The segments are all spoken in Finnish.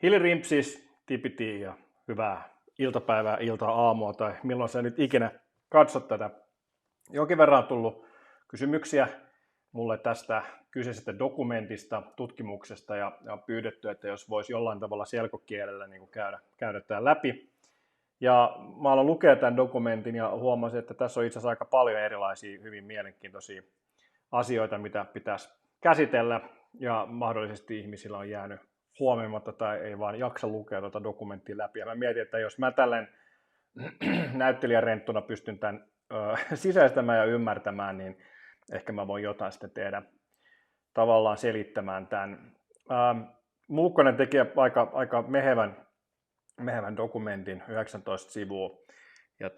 Hiljarimpsis, tipiti ja hyvää iltapäivää, ilta-aamua tai milloin sä nyt ikinä katsot tätä. Jonkin verran on tullut kysymyksiä mulle tästä kyseisestä dokumentista, tutkimuksesta ja on pyydetty, että jos voisi jollain tavalla selkokielellä niin kuin käydä tämä läpi. Ja mä aloin lukea tämän dokumentin ja huomasin, että tässä on itse asiassa aika paljon erilaisia hyvin mielenkiintoisia asioita, mitä pitäisi käsitellä ja mahdollisesti ihmisillä on jäänyt huomioimatta tai ei vaan jaksa lukea tuota dokumenttia läpi. Ja mä mietin, että jos mä tälleen näyttelijärenttuna pystyn tämän sisäistämään ja ymmärtämään, niin ehkä mä voin jotain sitten tehdä tavallaan selittämään tämän. Muukkonen teki aika mehevän dokumentin, 19 sivua. Ja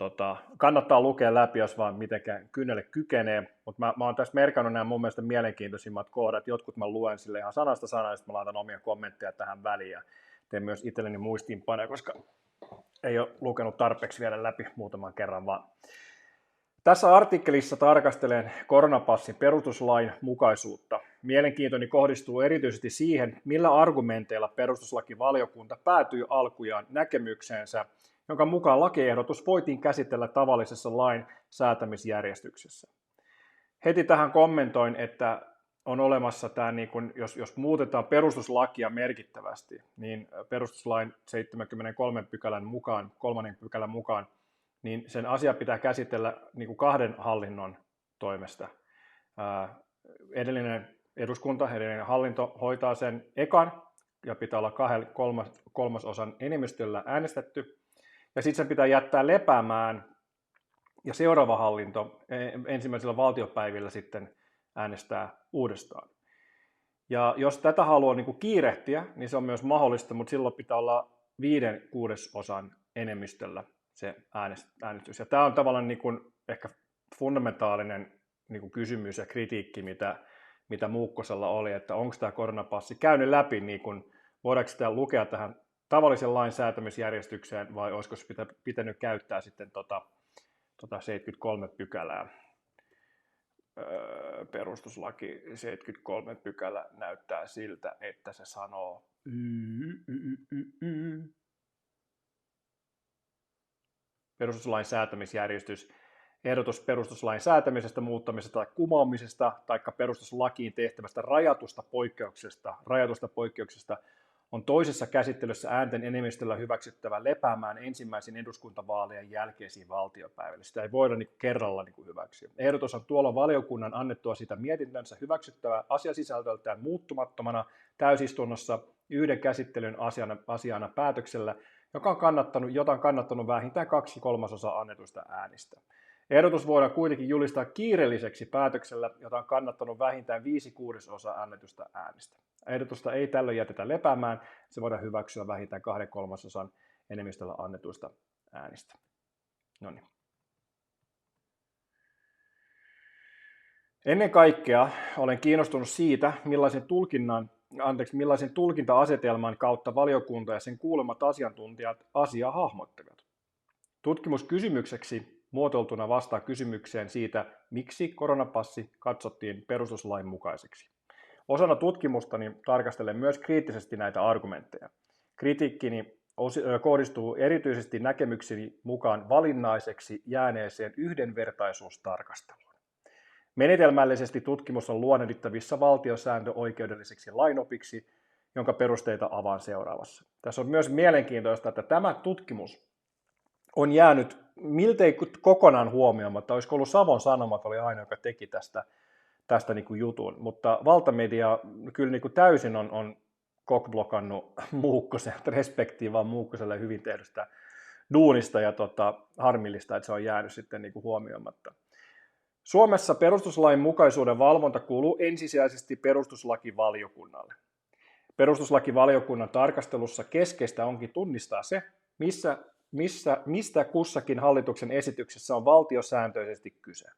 kannattaa lukea läpi, jos vaan mitenkään kynnelle kykenee, mutta mä oon tässä merkannut nämä mun mielestä mielenkiintoisimmat kohdat. Jotkut mä luen sille ihan sanasta sanaan, ja sitten mä laitan omia kommentteja tähän väliin ja teen myös itselleni muistiinpanoja, koska ei ole lukenut tarpeeksi vielä läpi muutaman kerran vaan. Tässä artikkelissa tarkastelen koronapassin perustuslain mukaisuutta. Mielenkiintoni kohdistuu erityisesti siihen, millä argumenteilla perustuslakivaliokunta päätyi alkujaan näkemykseensä, jonka mukaan lakiehdotus voitiin käsitellä tavallisessa lain säätämisjärjestyksessä. Heti tähän kommentoin, että on olemassa tämä, niin kun, jos muutetaan perustuslakia merkittävästi, niin perustuslain 73 pykälän mukaan, 3. pykälän mukaan, niin sen asia pitää käsitellä niin kuin kahden hallinnon toimesta. Edellinen eduskunta, edellinen hallinto hoitaa sen ekan, ja pitää olla kolmasosan enemmistöllä äänestetty, ja sitten sen pitää jättää lepäämään, ja seuraava hallinto ensimmäisellä valtiopäivillä sitten äänestää uudestaan. Ja jos tätä haluaa niin kuin kiirehtiä, niin se on myös mahdollista, mutta silloin pitää olla 5/6 enemmistöllä se äänestys. Ja tämä on tavallaan niin kuin ehkä fundamentaalinen niin kuin kysymys ja kritiikki, mitä Muukkosella oli, että onko tämä koronapassi käynyt läpi, niin kuin, voidaanko sitä lukea tähän tavallisen lain säätämisjärjestykseen, vai olisiko pitänyt käyttää sitten 73 pykälää. Perustuslaki 73 pykälä näyttää siltä, että se sanoo perustuslain säätämisjärjestys, ehdotus perustuslain säätämisestä, muuttamisesta tai kumoamisesta tai perustuslakiin tehtävästä rajatusta poikkeuksesta on toisessa käsittelyssä äänten enemmistöllä hyväksyttävä lepäämään ensimmäisen eduskuntavaalien jälkeisiin valtiopäiville. Sitä ei voida kerralla hyväksyä. Ehdotus on tuolla valiokunnan annettua sitä mietintönsä hyväksyttävä asiasisältöltään muuttumattomana täysistunnossa yhden käsittelyn asiana päätöksellä, jota on kannattanut vähintään 2/3 annetuista äänistä. Ehdotus voidaan kuitenkin julistaa kiireelliseksi päätöksellä, jota on kannattanut vähintään 5/6 annetusta äänistä. Ehdotusta ei tällöin jätetä lepäämään, se voidaan hyväksyä vähintään 2/3 enemmistöllä annetuista äänistä. Noniin. Ennen kaikkea olen kiinnostunut siitä, millaisen tulkinta-asetelman kautta valiokunta ja sen kuulemat asiantuntijat asiaa hahmottelevat. Tutkimuskysymykseksi muotoiltuna vastaa kysymykseen siitä, miksi koronapassi katsottiin perustuslain mukaiseksi. Osana tutkimustani tarkastelen myös kriittisesti näitä argumentteja. Kritiikkini kohdistuu erityisesti näkemykseni mukaan valinnaiseksi jääneeseen yhdenvertaisuustarkasteluun. Menetelmällisesti tutkimus on luonnehdittavissa valtiosääntöoikeudelliseksi lainopiksi, jonka perusteita avaan seuraavassa. Tässä on myös mielenkiintoista, että tämä tutkimus on jäänyt miltei kokonaan huomioimatta. Olisiko ollut Savon Sanomat oli ainoa, joka teki tästä niin kuin jutun, mutta valtamedia kyllä niin kuin täysin on kokblokannut Muukkosen, respektiin vaan Muukkoselle hyvin tehdystä duunista ja harmillista, että se on jäänyt sitten niin kuin huomioimatta. Suomessa perustuslain mukaisuuden valvonta kuuluu ensisijaisesti perustuslakivaliokunnalle. Perustuslakivaliokunnan tarkastelussa keskeistä onkin tunnistaa se, mistä kussakin hallituksen esityksessä on valtiosääntöisesti kyse.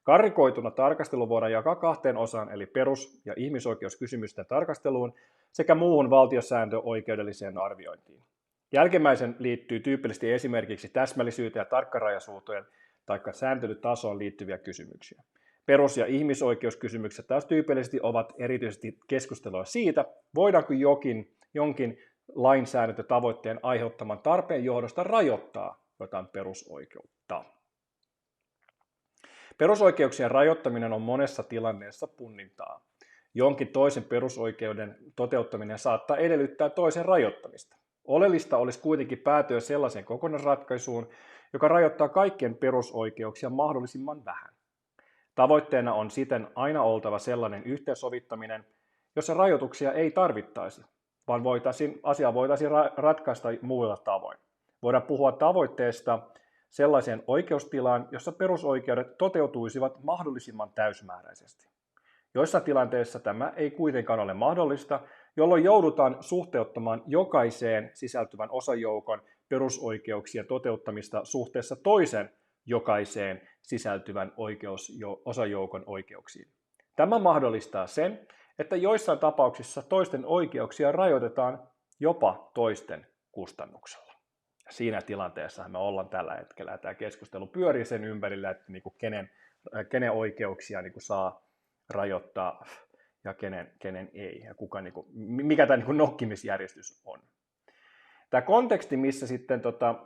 Karrikoituna tarkastelu voidaan jakaa kahteen osaan, eli perus- ja ihmisoikeuskysymysten tarkasteluun sekä muuhun valtiosääntöoikeudelliseen arviointiin. Jälkimmäisen liittyy tyypillisesti esimerkiksi täsmällisyyteen ja tarkkarajaisuuteen tai sääntelytasoon liittyviä kysymyksiä. Perus- ja ihmisoikeuskysymykset taas tyypillisesti ovat erityisesti keskustelua siitä, voidaanko jonkin lainsäädäntötavoitteen aiheuttaman tarpeen johdosta rajoittaa jotain perusoikeutta. Perusoikeuksien rajoittaminen on monessa tilanteessa punnintaa. Jonkin toisen perusoikeuden toteuttaminen saattaa edellyttää toisen rajoittamista. Oleellista olisi kuitenkin päätyä sellaiseen kokonaisratkaisuun, joka rajoittaa kaikkien perusoikeuksia mahdollisimman vähän. Tavoitteena on siten aina oltava sellainen yhteensovittaminen, jossa rajoituksia ei tarvittaisi, vaan asiaa voitaisiin ratkaista muilla tavoin. Voidaan puhua tavoitteesta sellaiseen oikeustilaan, jossa perusoikeudet toteutuisivat mahdollisimman täysmääräisesti. Joissain tilanteissa tämä ei kuitenkaan ole mahdollista, jolloin joudutaan suhteuttamaan jokaiseen sisältyvän osajoukon perusoikeuksien toteuttamista suhteessa toisen jokaiseen sisältyvän osajoukon oikeuksiin. Tämä mahdollistaa sen, että joissain tapauksissa toisten oikeuksia rajoitetaan jopa toisten kustannuksella. Siinä tilanteessa me ollaan tällä hetkellä. Tämä keskustelu pyörii sen ympärillä, että kenen oikeuksia saa rajoittaa ja kenen ei, ja mikä tämä nokkimisjärjestys on. Tämä konteksti, missä sitten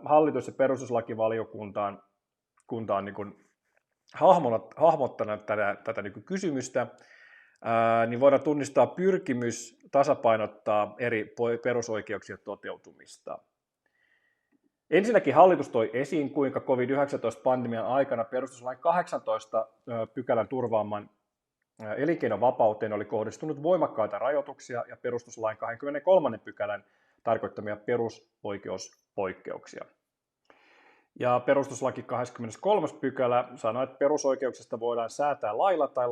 hallitus- ja perustuslakivaliokunta on hahmottanut tätä kysymystä, niin voidaan tunnistaa pyrkimys tasapainottaa eri perusoikeuksien toteutumista. Ensinnäkin hallitus toi esiin, kuinka COVID-19-pandemian aikana perustuslain 18 pykälän turvaaman elinkeinovapauteen oli kohdistunut voimakkaita rajoituksia ja perustuslain 23. pykälän tarkoittamia perusoikeuspoikkeuksia. Ja perustuslaki 23. pykälä sanoo, että perusoikeuksista voidaan säätää lailla tai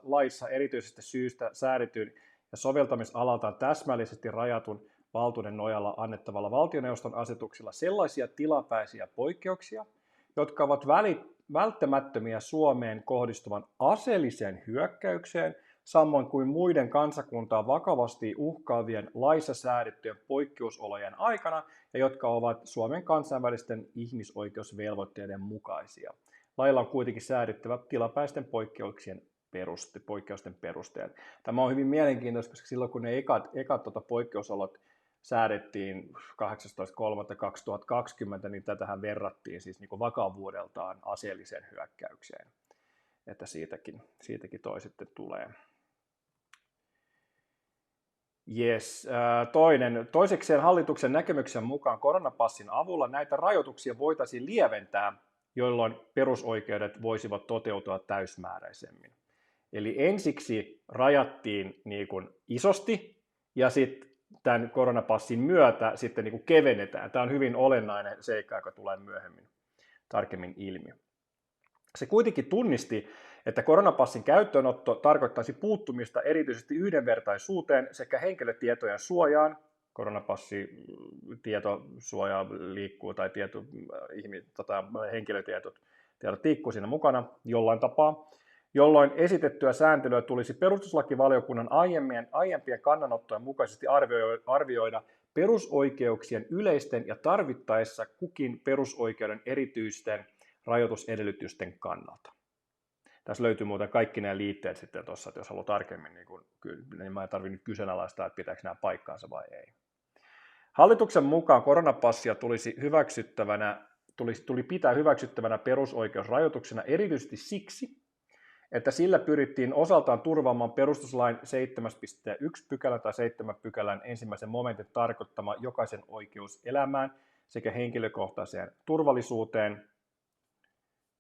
laissa erityisestä syystä säädetyn ja soveltamisalaltaan täsmällisesti rajatun valtuuden nojalla annettavalla valtioneuvoston asetuksilla sellaisia tilapäisiä poikkeuksia, jotka ovat välttämättömiä Suomeen kohdistuvan aseelliseen hyökkäykseen, samoin kuin muiden kansakuntaa vakavasti uhkaavien laissa säädettyjen poikkeusolojen aikana ja jotka ovat Suomen kansainvälisten ihmisoikeusvelvoitteiden mukaisia. Lailla on kuitenkin säädettävä tilapäisten poikkeusten perusteet. Tämä on hyvin mielenkiintoista, koska silloin kun ne ekat poikkeusolot säädettiin 18.3.2020, niin tätähän verrattiin siis vakavuudeltaan aseelliseen hyökkäykseen. Että siitäkin toi sitten tulee. Yes. Toisekseen hallituksen näkemyksen mukaan koronapassin avulla näitä rajoituksia voitaisiin lieventää, jolloin perusoikeudet voisivat toteutua täysmääräisemmin. Eli ensiksi rajattiin isosti ja sitten tämän koronapassin myötä sitten kevennetään. Tämä on hyvin olennainen seikka, joka tulee myöhemmin tarkemmin ilmi. Se kuitenkin tunnisti, että koronapassin käyttöönotto tarkoittaisi puuttumista erityisesti yhdenvertaisuuteen sekä henkilötietojen suojaan. Koronapassa-tietosuoja liikkuu tai henkilötiedot liikkuu siinä mukana jollain tapaa, jolloin esitettyä sääntelyä tulisi perustuslakivaliokunnan aiempien kannanottojen mukaisesti arvioida perusoikeuksien yleisten ja tarvittaessa kukin perusoikeuden erityisten rajoitusedellytysten kannalta. Tässä löytyy muuten kaikki nämä liitteet sitten tuossa, että jos haluaa tarkemmin, niin mä en tarvitse nyt kyseenalaistaa, että pitääkö nämä paikkaansa vai ei. Hallituksen mukaan koronapassia tuli pitää hyväksyttävänä perusoikeusrajoituksena erityisesti siksi, että sillä pyrittiin osaltaan turvaamaan perustuslain 7.1 pykälän tai 7 pykälän ensimmäisen momentin tarkoittama jokaisen oikeus elämään sekä henkilökohtaiseen turvallisuuteen,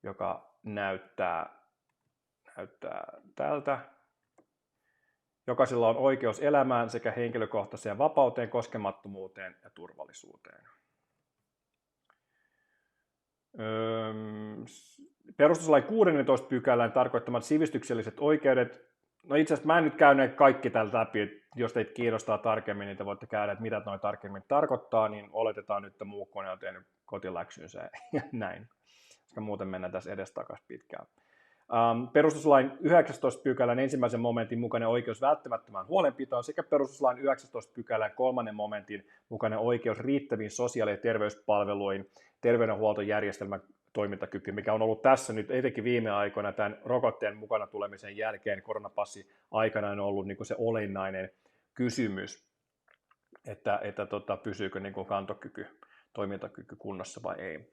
joka näyttää tältä. Jokaisella on oikeus elämään sekä henkilökohtaiseen vapauteen, koskemattomuuteen ja turvallisuuteen. Perustuslain 16 pykälän tarkoittamat sivistykselliset oikeudet, no itse asiassa mä en nyt käy ne kaikki täältä läpi, että jos teitä kiinnostaa tarkemmin, niin te voitte käydä, että mitä noin tarkemmin tarkoittaa, niin oletetaan nyt, että muu kone on tehnyt kotiläksynsä ja näin, koska muuten mennään tässä edestakaisin pitkään. Perustuslain 19 pykälän ensimmäisen momentin mukainen oikeus välttämättömään huolenpitoon sekä perustuslain 19 pykälän 3. momentin mukainen oikeus riittäviin sosiaali- ja terveyspalveluihin, terveydenhuoltojärjestelmän toimintakyky, mikä on ollut tässä nyt etenkin viime aikoina tämän rokotteen mukana tulemisen jälkeen koronapassi aikana on ollut se olennainen kysymys. pysyykö niin kuin kantokyky, toimintakyky kunnossa vai ei.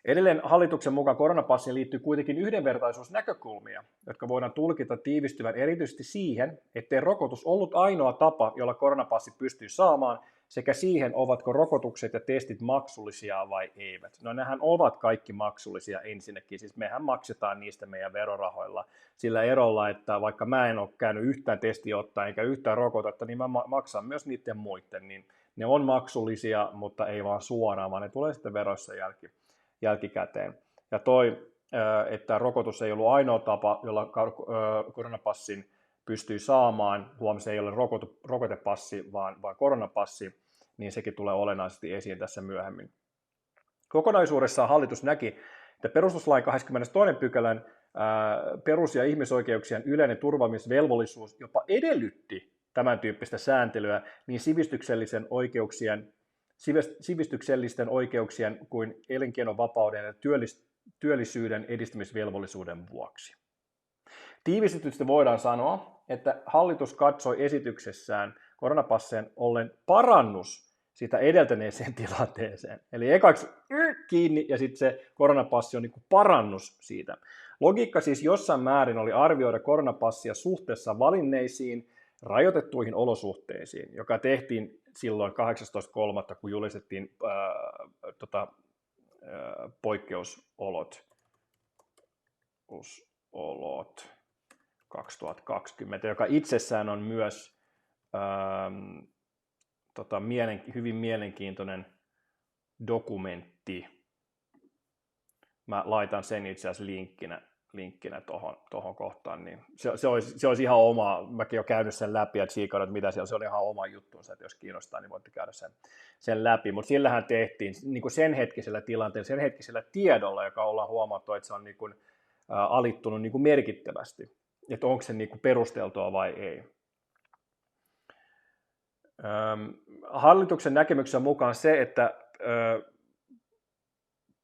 Edelleen hallituksen mukaan koronapassiin liittyy kuitenkin yhdenvertaisuusnäkökulmia, jotka voidaan tulkita tiivistyvän erityisesti siihen, ettei rokotus ollut ainoa tapa, jolla koronapassi pystyy saamaan, sekä siihen, ovatko rokotukset ja testit maksullisia vai eivät. No nehän ovat kaikki maksullisia ensinnäkin, siis mehän maksetaan niistä meidän verorahoilla sillä erolla, että vaikka mä en ole käynyt yhtään testiä ottaa eikä yhtään rokotetta, niin mä maksan myös niiden muiden, niin ne on maksullisia, mutta ei vaan suoraan, vaan ne tulee sitten veroissa jälkikäteen. Ja että rokotus ei ollut ainoa tapa, jolla koronapassin pystyy saamaan, se ei ole rokotepassi, vaan koronapassi, niin sekin tulee olennaisesti esiin tässä myöhemmin. Kokonaisuudessaan hallitus näki, että perustuslain 22. pykälän perus- ja ihmisoikeuksien yleinen turvaamisvelvollisuus jopa edellytti tämän tyyppistä sääntelyä niin sivistyksellisten oikeuksien kuin elinkeinovapauden ja työllisyyden edistämisvelvollisuuden vuoksi. Tiivistetysti voidaan sanoa, että hallitus katsoi esityksessään koronapassien ollen parannus sitä edeltäneeseen tilanteeseen. Eli ekaksi kiinni ja sitten se koronapassi on niin kuin parannus siitä. Logiikka siis jossain määrin oli arvioida koronapassia suhteessa valinneisiin rajoitettuihin olosuhteisiin, joka tehtiin silloin 18.3., kun julistettiin poikkeusolot 2020, joka itsessään on myös hyvin mielenkiintoinen dokumentti. Mä laitan sen itse asiassa linkkinä tuohon kohtaan, niin se olisi ihan oma, mäkin olen käynyt sen läpi ja tsiikannut, että mitä siellä, se on ihan oma juttuunsa, että jos kiinnostaa, niin voitte käydä sen läpi, mutta sillähän tehtiin niin kuin sen hetkisellä tilanteella, sen hetkisellä tiedolla, joka ollaan huomattu, että se on niin kuin, alittunut niin kuin merkittävästi, että onko se niin kuin perusteltua vai ei. Hallituksen näkemyksen mukaan se, että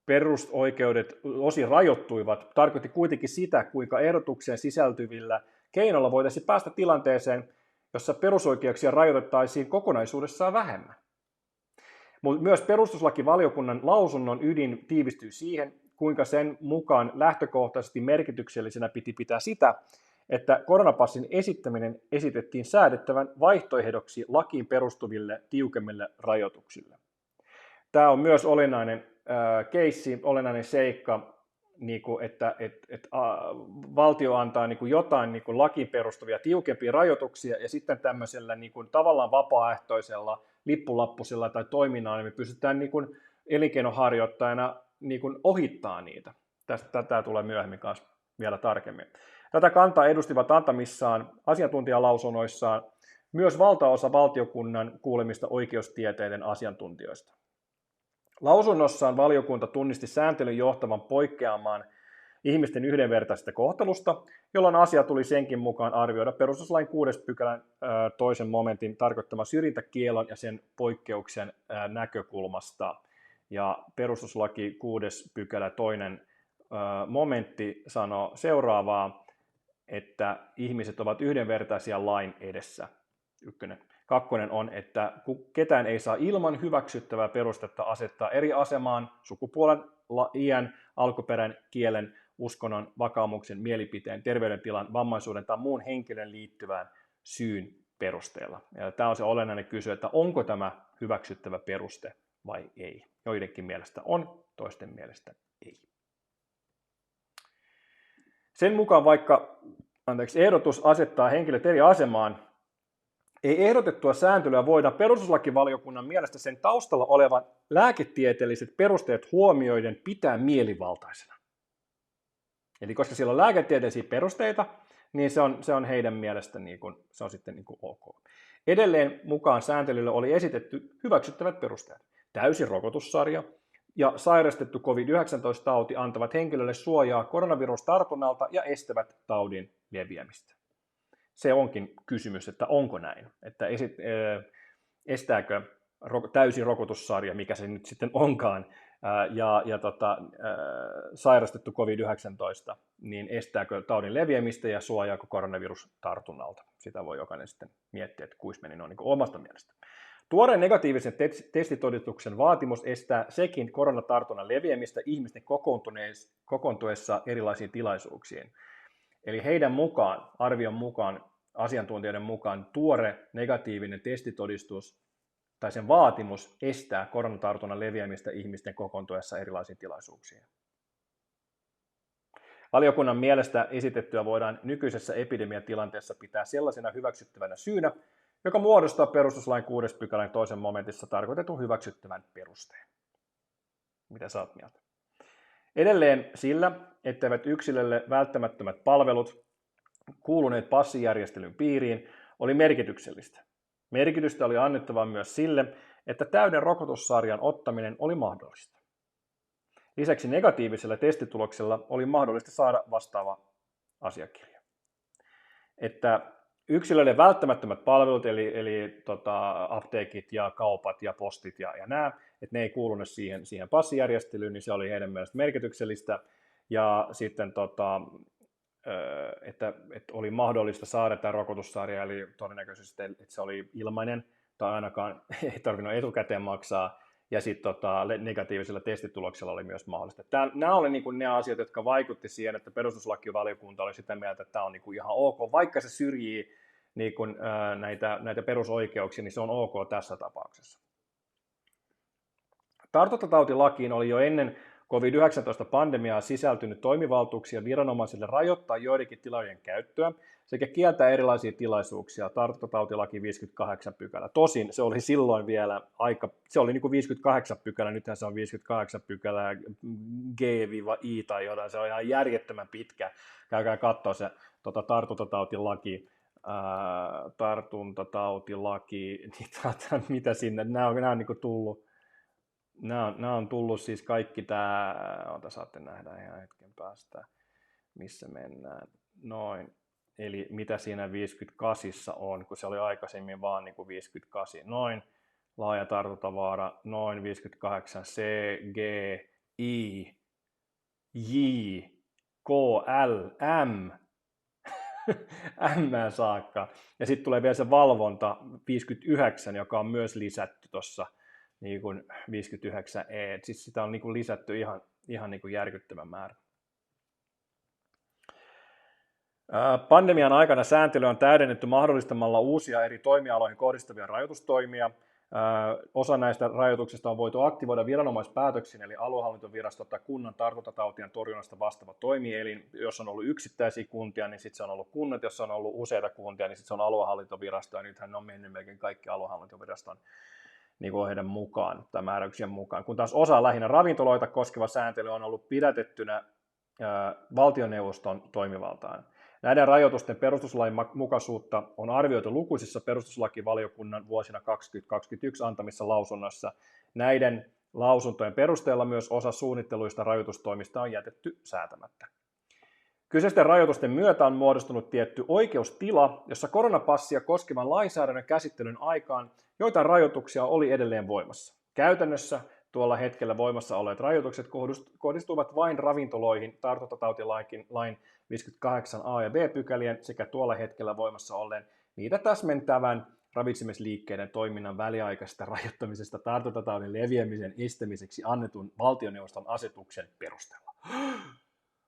perusoikeudet osin rajoittuivat, tarkoitti kuitenkin sitä, kuinka ehdotukseen sisältyvillä keinoilla voitaisiin päästä tilanteeseen, jossa perusoikeuksia rajoitettaisiin kokonaisuudessaan vähemmän. Mutta myös perustuslakivaliokunnan lausunnon ydin tiivistyy siihen, kuinka sen mukaan lähtökohtaisesti merkityksellisenä piti pitää sitä, että koronapassin esittäminen esitettiin säädettävän vaihtoehdoksi lakiin perustuville tiukemmille rajoituksille. Tämä on myös olennainen keissi, olennainen seikka, että valtio antaa jotain lakiin perustuvia tiukempia rajoituksia ja sitten tämmöisellä tavallaan vapaaehtoisella lippulappusilla tai toiminnalla niin me pystytään elinkeinoharjoittajana ohittaa niitä. Tätä tulee myöhemmin kanssa vielä tarkemmin. Tätä kantaa edustivat antamissaan asiantuntijalausunnoissaan myös valtaosa valtiokunnan kuulemista oikeustieteiden asiantuntijoista. Lausunnossaan valiokunta tunnisti sääntelyn johtavan poikkeamaan ihmisten yhdenvertaisesta kohtelusta, jolloin asia tuli senkin mukaan arvioida perustuslain 6. pykälän 2. momentin tarkoittama syrjintäkiellon ja sen poikkeuksen näkökulmasta. Ja perustuslaki 6. pykälä 2. momentti sanoo seuraavaa, että ihmiset ovat yhdenvertaisia lain edessä. 1. 2. on, että ketään ei saa ilman hyväksyttävää perustetta asettaa eri asemaan sukupuolen, iän, alkuperän, kielen, uskonnon, vakaumuksen, mielipiteen, terveydentilan, vammaisuuden tai muun henkilön liittyvään syyn perusteella. Ja tämä on se olennainen kysymys, että onko tämä hyväksyttävä peruste vai ei. Joidenkin mielestä on, toisten mielestä ei. Sen mukaan vaikka ehdotus asettaa henkilöt eri asemaan, ei ehdotettua sääntelyä voida perustuslakivaliokunnan mielestä sen taustalla olevan lääketieteelliset perusteet huomioiden pitää mielivaltaisena. Eli koska siellä on lääketieteellisiä perusteita, niin se on heidän mielestä se on sitten ok. Edelleen mukaan sääntelylle oli esitetty hyväksyttävät perusteet. Täysi rokotussarja ja sairastettu COVID-19-tauti antavat henkilölle suojaa koronavirustartunnalta ja estävät taudin leviämistä. Se onkin kysymys, että onko näin, että estääkö täysi rokotussarja, mikä se nyt sitten onkaan, sairastettu COVID-19, niin estääkö taudin leviämistä ja suojaako koronavirustartunnalta. Sitä voi jokainen sitten miettiä, että kuis meni noin omasta mielestä. Tuoreen negatiivisen testitodistuksen vaatimus estää sekin koronatartunnan leviämistä ihmisten kokoontuessa erilaisiin tilaisuuksiin. Eli heidän mukaan, arvion mukaan, asiantuntijoiden mukaan, tuore negatiivinen testitodistus tai sen vaatimus estää koronatartunnan leviämistä ihmisten kokoontuessa erilaisiin tilaisuuksiin. Valiokunnan mielestä esitettyä voidaan nykyisessä epidemiatilanteessa pitää sellaisena hyväksyttävänä syynä, joka muodostaa perustuslain 6. pykälän 2. momentissa tarkoitetun hyväksyttävän perusteen. Mitä sä oot mieltä? Edelleen sillä, etteivät yksilölle välttämättömät palvelut kuuluneet passijärjestelyn piiriin, oli merkityksellistä. Merkitystä oli annettava myös sille, että täyden rokotussarjan ottaminen oli mahdollista. Lisäksi negatiivisella testituloksella oli mahdollista saada vastaava asiakirja. Että yksilöille välttämättömät palvelut, eli apteekit ja kaupat ja postit ja nämä, että ne ei kuulunut siihen passijärjestelyyn, niin se oli heidän mielestä merkityksellistä. Ja sitten, että oli mahdollista saada tämä rokotussarja, eli todennäköisesti, että se oli ilmainen tai ainakaan ei tarvinnut etukäteen maksaa. Ja sitten negatiivisella testituloksella oli myös mahdollista. Nämä oli niin kuin ne asiat, jotka vaikutti siihen, että perustuslakivaliokunta oli sitä mieltä, että tämä on niin kuin ihan ok. Vaikka se syrjii niin kuin, näitä perusoikeuksia, niin se on ok tässä tapauksessa. Tartuntatautilakiin oli jo ennen COVID-19-pandemiaa sisältynyt toimivaltuuksia viranomaisille rajoittaa joidenkin tilojen käyttöä sekä kieltää erilaisia tilaisuuksia, tartuntatautilaki 58 pykälä. Tosin se oli silloin vielä se oli niin kuin 58 pykälä, nythän se on 58 pykälää G-I tai jotain, se on ihan järjettömän pitkä. Käykää katsoa se tartuntatautilaki, niin mitä sinne, nämä on niin kuin tullut. Nämä on tullut siis kaikki saatte nähdä ihan hetken päästä, missä mennään. Noin. Eli mitä siinä 58 on, kun se oli aikaisemmin vaan niin kuin 58. Noin. Laaja tartuntavaara. Noin 58. C, G, I, J, K, L, M. M saakka. Ja sitten tulee vielä se valvonta 59, joka on myös lisätty tuossa. Niin kuin 59e, siis sitä on niin kuin lisätty ihan niin kuin järkyttävän määrä. Pandemian aikana sääntely on täydennetty mahdollistamalla uusia eri toimialoihin kohdistuvia rajoitustoimia. Osa näistä rajoituksista on voitu aktivoida viranomaispäätöksin, eli aluehallintovirasto tai kunnan tartuntatautien torjunnasta vastaava toimielin. Jos on ollut yksittäisiä kuntia, niin sitten se on ollut kunnat. Jos on ollut useita kuntia, niin sitten se on aluehallintovirasto. Ja nythän ne on mennyt melkein kaikki aluehallintoviraston niin kuin heidän mukaan tai määräyksien mukaan. Kun taas osa lähinnä ravintoloita koskeva sääntely on ollut pidätettynä valtioneuvoston toimivaltaan. Näiden rajoitusten perustuslain mukaisuutta on arvioitu lukuisissa perustuslakivaliokunnan vuosina 2021 antamissa lausunnoissa. Näiden lausuntojen perusteella myös osa suunnitteluista rajoitustoimista on jätetty säätämättä. Kyseisten rajoitusten myötä on muodostunut tietty oikeustila, jossa koronapassia koskevan lainsäädännön käsittelyn aikaan joitain rajoituksia oli edelleen voimassa. Käytännössä tuolla hetkellä voimassa olleet rajoitukset kohdistuvat vain ravintoloihin tartuntatautilain 58a ja b pykälien sekä tuolla hetkellä voimassa olleen niitä täsmentävän ravitsemisliikkeiden toiminnan väliaikaisesta rajoittamisesta tartuntataudin leviämisen estämiseksi annetun valtioneuvoston asetuksen perusteella.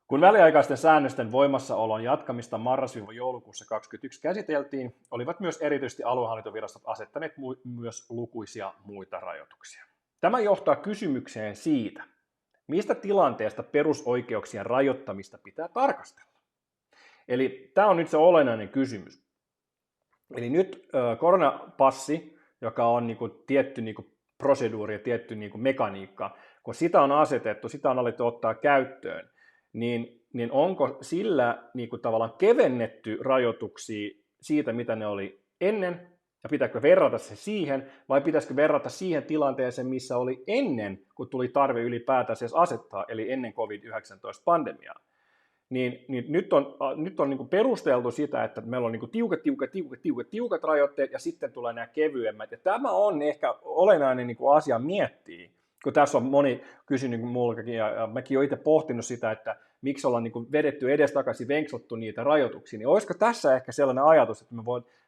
Kun väliaikaisten säännösten voimassaolon jatkamista marras-joulukuussa 2021 käsiteltiin, olivat myös erityisesti aluehallintovirastot asettaneet myös lukuisia muita rajoituksia. Tämä johtaa kysymykseen siitä, mistä tilanteesta perusoikeuksien rajoittamista pitää tarkastella. Eli tämä on nyt se olennainen kysymys. Eli nyt koronapassi, joka on niin kuin tietty niin kuin proseduuri ja tietty niin kuin mekaniikka, kun sitä on asetettu, sitä on alettu ottaa käyttöön, niin onko sillä niin kuin tavallaan kevennetty rajoituksia siitä, mitä ne oli ennen, ja pitääkö verrata se siihen, vai pitäisikö verrata siihen tilanteeseen, missä oli ennen, kun tuli tarve ylipäätään se asettaa, eli ennen COVID-19-pandemiaa. Niin nyt on niin kuin perusteltu sitä, että meillä on niin kuin tiukat rajoitteet, ja sitten tulee nämä kevyemmät, ja tämä on ehkä olennainen niin kuin asia miettiä, kun tässä on moni kysynyt mulkakin, ja mäkin olen itse pohtinut sitä, että miksi ollaan niin kuin vedetty edestakaisin, venksottu niitä rajoituksia, niin olisiko tässä ehkä sellainen ajatus, että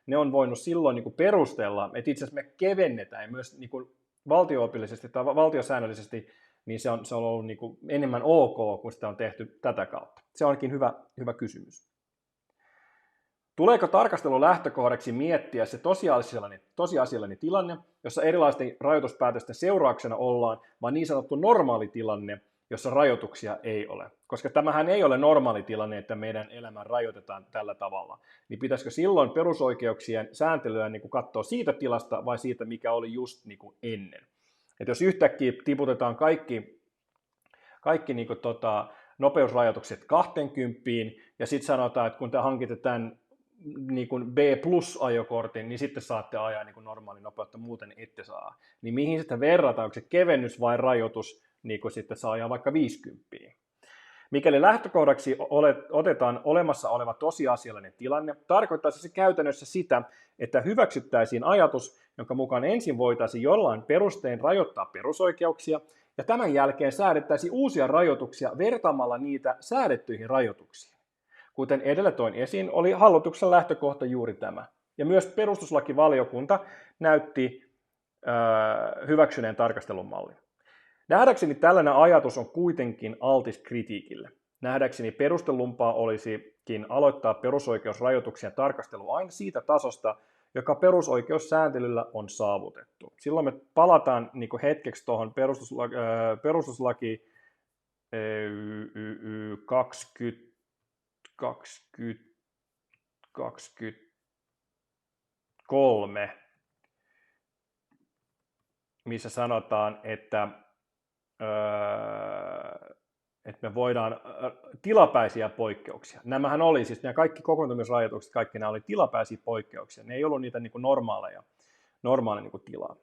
ne on voinut silloin niin kuin perustella, että itse asiassa me kevennetään ja myös niin kuin valtio-opillisesti tai valtiosäännöllisesti, niin se on ollut niin kuin enemmän ok, kun sitä on tehty tätä kautta. Se onkin hyvä kysymys. Tuleeko tarkastelun lähtökohdaksi miettiä se tosiasiallinen tilanne, jossa erilaisten rajoituspäätösten seurauksena ollaan, vaan niin sanottu normaali tilanne, jossa rajoituksia ei ole? Koska tämähän ei ole normaali tilanne, että meidän elämä rajoitetaan tällä tavalla. Niin pitäisikö silloin perusoikeuksien sääntelyä niin kuin katsoa siitä tilasta vai siitä, mikä oli just niin kuin ennen? Että jos yhtäkkiä tiputetaan kaikki niin kuin nopeusrajoitukset 20 ja sitten sanotaan, että kun te hankitte tämän niin kuin B+-ajokortin, niin sitten saatte ajaa niin kuin normaali nopeutta, muuten ette saa. Niin mihin sitä verrataan, onko se kevennys vai rajoitus, niin kuin sitten saa ajaa vaikka 50. Mikäli lähtökohdaksi otetaan olemassa oleva tosiasiallinen tilanne, tarkoittaisi se käytännössä sitä, että hyväksyttäisiin ajatus, jonka mukaan ensin voitaisiin jollain perustein rajoittaa perusoikeuksia, ja tämän jälkeen säädettäisiin uusia rajoituksia vertaamalla niitä säädettyihin rajoituksiin. Kuten edellä toin esiin, oli hallituksen lähtökohta juuri tämä. Ja myös perustuslakivaliokunta näytti hyväksyneen tarkastelun mallin. Nähdäkseni tällainen ajatus on kuitenkin altis kritiikille. Nähdäkseni perustellumpaa olisikin aloittaa perusoikeusrajoituksien tarkastelu aina siitä tasosta, joka perusoikeussääntelyllä on saavutettu. Silloin me palataan niin kuin hetkeksi tuohon perustuslaki 23, missä sanotaan, että me voidaan tilapäisiä poikkeuksia. Nämähän oli siis, nämä kaikki kokoontumisrajoitukset, kaikki nämä oli tilapäisiä poikkeuksia. Ne ei ollut niitä niin kuin normaaleja niin kuin tilaa.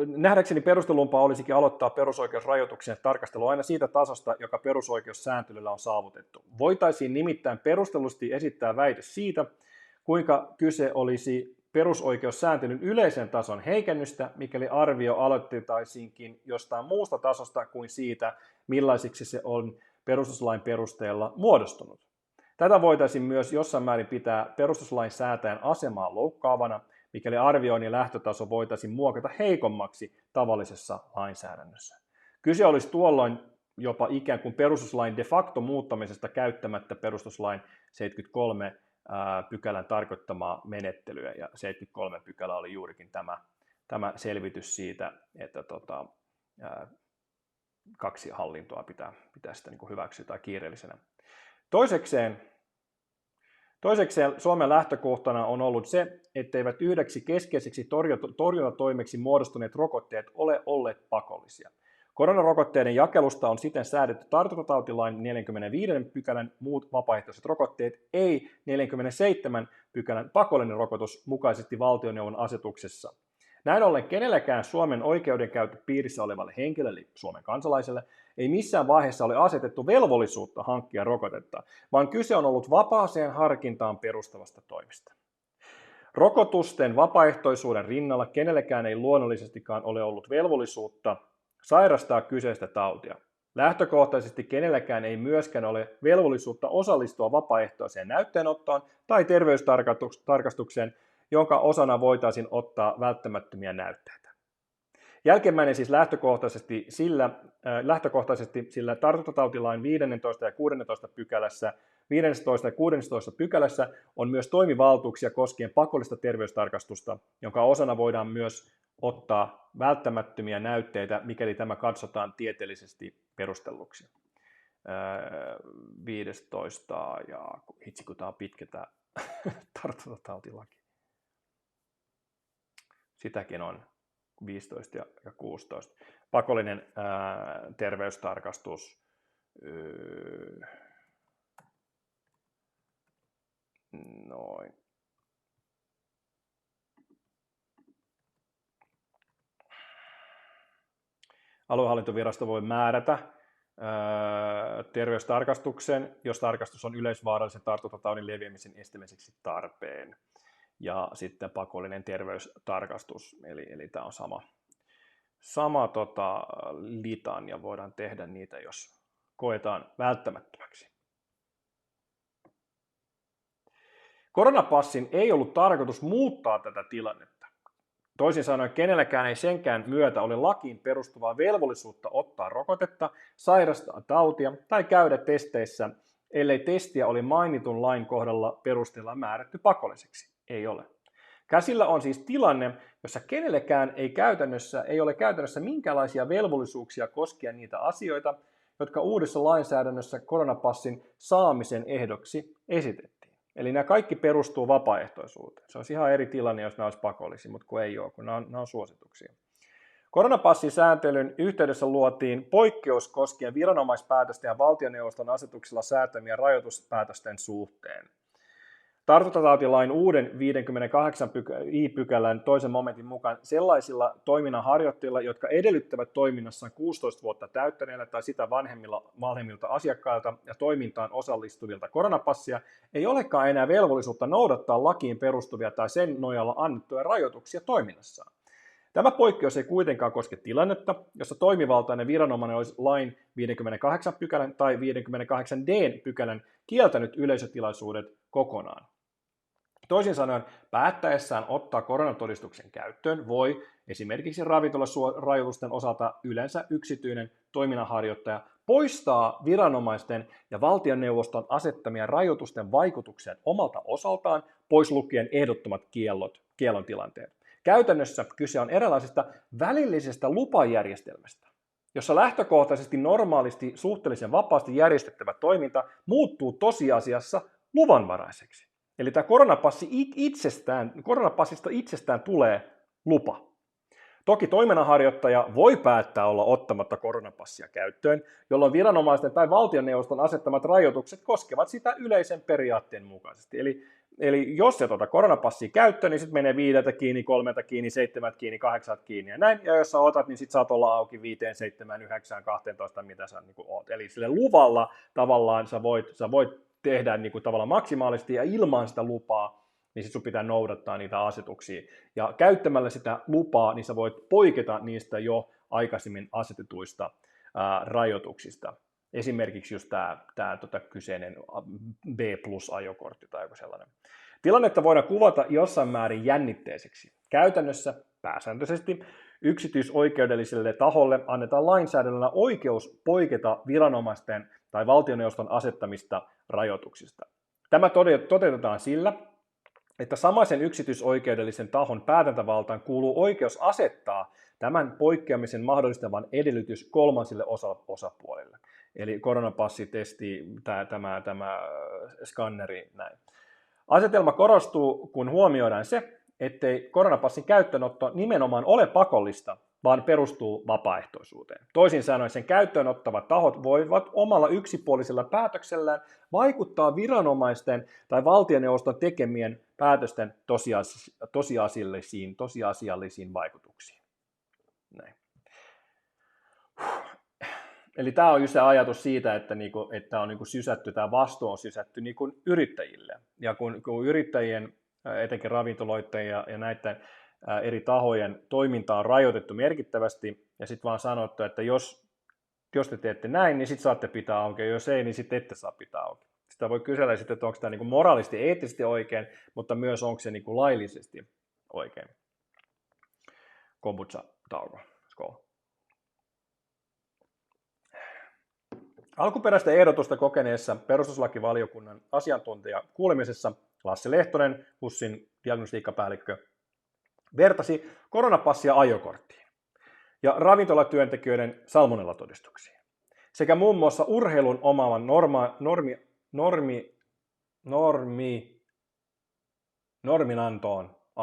Nähdäkseni perustellumpaa olisikin aloittaa perusoikeusrajoituksien tarkastelu aina siitä tasosta, joka perusoikeussääntelyllä on saavutettu. Voitaisiin nimittäin perustellusti esittää väite siitä, kuinka kyse olisi perusoikeussääntelyn yleisen tason heikennystä, mikäli arvio aloitettaisiinkin jostain muusta tasosta kuin siitä, millaisiksi se on perustuslain perusteella muodostunut. Tätä voitaisiin myös jossain määrin pitää perustuslain säätäjän asemaa loukkaavana, mikäli arvioinnin lähtötaso voitaisiin muokata heikommaksi tavallisessa lainsäädännössä. Kyse olisi tuolloin jopa ikään kuin perustuslain de facto muuttamisesta käyttämättä perustuslain 73 pykälän tarkoittamaa menettelyä, ja 73 pykälä oli juurikin tämä selvitys siitä, että kaksi hallintoa pitää sitä niin kuin hyväksyä tai kiireellisenä. Toisekseen Suomen lähtökohtana on ollut se, etteivät yhdeksi keskeiseksi torjuntatoimeksi muodostuneet rokotteet ole olleet pakollisia. Koronarokotteiden jakelusta on siten säädetty tartuntatautilain 45 pykälän muut vapaaehtoiset rokotteet, ei 47 pykälän pakollinen rokotus mukaisesti valtioneuvon asetuksessa. Näin ollen kenelläkään Suomen oikeudenkäyttöpiirissä olevalle henkilölle, eli Suomen kansalaiselle, ei missään vaiheessa ole asetettu velvollisuutta hankkia rokotetta, vaan kyse on ollut vapaaseen harkintaan perustavasta toimesta. Rokotusten vapaaehtoisuuden rinnalla kenellekään ei luonnollisestikaan ole ollut velvollisuutta sairastaa kyseistä tautia. Lähtökohtaisesti kenelläkään ei myöskään ole velvollisuutta osallistua vapaaehtoiseen näytteenottoon tai terveystarkastukseen, jonka osana voitaisiin ottaa välttämättömiä näytteitä. Jälkimmäinen siis lähtökohtaisesti sillä tartuntatautilain 15 ja 16 pykälässä, 15 ja 16 pykälässä on myös toimivaltuuksia koskien pakollista terveystarkastusta, jonka osana voidaan myös ottaa välttämättömiä näytteitä, mikäli tämä katsotaan tieteellisesti perustelluksi. 15 ja hitsi kun tämä on pitkä tämä tartuntatautilaki. Sitäkin on 15 ja 16. Pakollinen terveystarkastus. Noin. Aluehallintovirasto voi määrätä terveystarkastuksen, jos tarkastus on yleisvaarallisen tartuntataudin leviämisen estämiseksi tarpeen. Ja sitten pakollinen terveystarkastus, eli tämä on sama litania, voidaan tehdä niitä, jos koetaan välttämättömäksi. Koronapassin ei ollut tarkoitus muuttaa tätä tilannetta. Toisin sanoen kenelläkään ei senkään myötä ole lakiin perustuvaa velvollisuutta ottaa rokotetta, sairastaa tautia tai käydä testeissä, ellei testiä oli mainitun lain kohdalla perusteella määrätty pakolliseksi. Ei ole. Käsillä on siis tilanne, jossa kenellekään ei ole käytännössä minkäänlaisia velvollisuuksia koskien niitä asioita, jotka uudessa lainsäädännössä koronapassin saamisen ehdoksi esitettiin. Eli nämä kaikki perustuu vapaaehtoisuuteen. Se on ihan eri tilanne, jos nämä olisi pakollisia, mutta kun ei ole, kun nämä on suosituksia. Koronapassisääntelyn yhteydessä luotiin poikkeus koskien viranomaispäätösten ja valtioneuvoston asetuksella säätämiä rajoituspäätösten suhteen. Tartuntatautilain uuden 58 i-pykälän toisen momentin mukaan sellaisilla toiminnanharjoittajilla, jotka edellyttävät toiminnassaan 16 vuotta täyttäneillä tai sitä vanhemmilta asiakkailta ja toimintaan osallistuvilta koronapassia, ei olekaan enää velvollisuutta noudattaa lakiin perustuvia tai sen nojalla annettuja rajoituksia toiminnassaan. Tämä poikkeus ei kuitenkaan koske tilannetta, jossa toimivaltainen viranomainen olisi lain 58 pykälän tai 58 d-pykälän kieltänyt yleisötilaisuudet kokonaan. Toisin sanoen, päättäessään ottaa koronatodistuksen käyttöön voi esimerkiksi ravintolarajoitusten osalta yleensä yksityinen toiminnanharjoittaja poistaa viranomaisten ja valtioneuvoston asettamia rajoitusten vaikutuksen omalta osaltaan, pois lukien ehdottomat kiellon tilanteet. Käytännössä kyse on eräänlaisesta välillisestä lupajärjestelmästä, jossa lähtökohtaisesti normaalisti suhteellisen vapaasti järjestettävä toiminta muuttuu tosiasiassa luvanvaraiseksi. Eli tämä koronapassista itsestään tulee lupa. Toki toiminnanharjoittaja voi päättää olla ottamatta koronapassia käyttöön, jolloin viranomaisten tai valtioneuvoston asettamat rajoitukset koskevat sitä yleisen periaatteen mukaisesti. Eli jos et ota koronapassia käyttöön, niin sitten menee 5 kiinni, 3 kiinni, 7 kiinni, 8 kiinni ja näin. Ja jos sä otat, niin sitten saat olla auki 5, 7, 9, 12, mitä sä niin oot. Eli sille luvalla tavallaan sä voit tehdä niin kuin tavallaan maksimaalisesti ja ilman sitä lupaa, niin sitten sun pitää noudattaa niitä asetuksia. Ja käyttämällä sitä lupaa, niin sä voit poiketa niistä jo aikaisemmin asetetuista rajoituksista. Esimerkiksi just tämä kyseinen B+-ajokortti tai joku sellainen. Tilannetta voidaan kuvata jossain määrin jännitteiseksi. Käytännössä pääsääntöisesti yksityisoikeudelliselle taholle annetaan lainsäädännöllä oikeus poiketa viranomaisten tai valtioneuvoston asettamista rajoituksista. Tämä toteutetaan sillä, että samaisen yksityisoikeudellisen tahon päätäntävaltaan kuuluu oikeus asettaa tämän poikkeamisen mahdollistavan edellytys kolmansille osapuolille. Eli koronapassitesti, tämä skanneri, näin. Asetelma korostuu, kun huomioidaan se, ettei koronapassin käyttöönotto nimenomaan ole pakollista, vaan perustuu vapaaehtoisuuteen. Toisin sanoen sen käyttöön ottavat tahot voivat omalla yksipuolisella päätöksellään vaikuttaa viranomaisten tai valtioneuvoston tekemien päätösten tosiasiallisiin vaikutuksiin. Näin. Eli tämä on just se ajatus siitä, että tämä on sysätty, tämä vastuu on sysätty yrittäjille. Ja kun yrittäjien, etenkin ravintoloiden ja näiden eri tahojen toimintaa on rajoitettu merkittävästi, ja sitten vaan sanottu, että jos te teette näin, niin sitten saatte pitää auki, ja jos ei, niin sitten ette saa pitää auki. Sitä voi kysellä sitten, että onko tämä moraalisti eettisesti oikein, mutta myös onko se laillisesti oikein. Kombucha-tauko. Skål. Alkuperäistä ehdotusta kokeneessa perustuslakivaliokunnan asiantuntijakuulemisessa Lasse Lehtonen, HUSin diagnostiikkapäällikkö, vertasi koronapassia ajokorttiin ja ravintolatyöntekijöiden salmonellatodistuksiin sekä muun muassa urheilun omaavan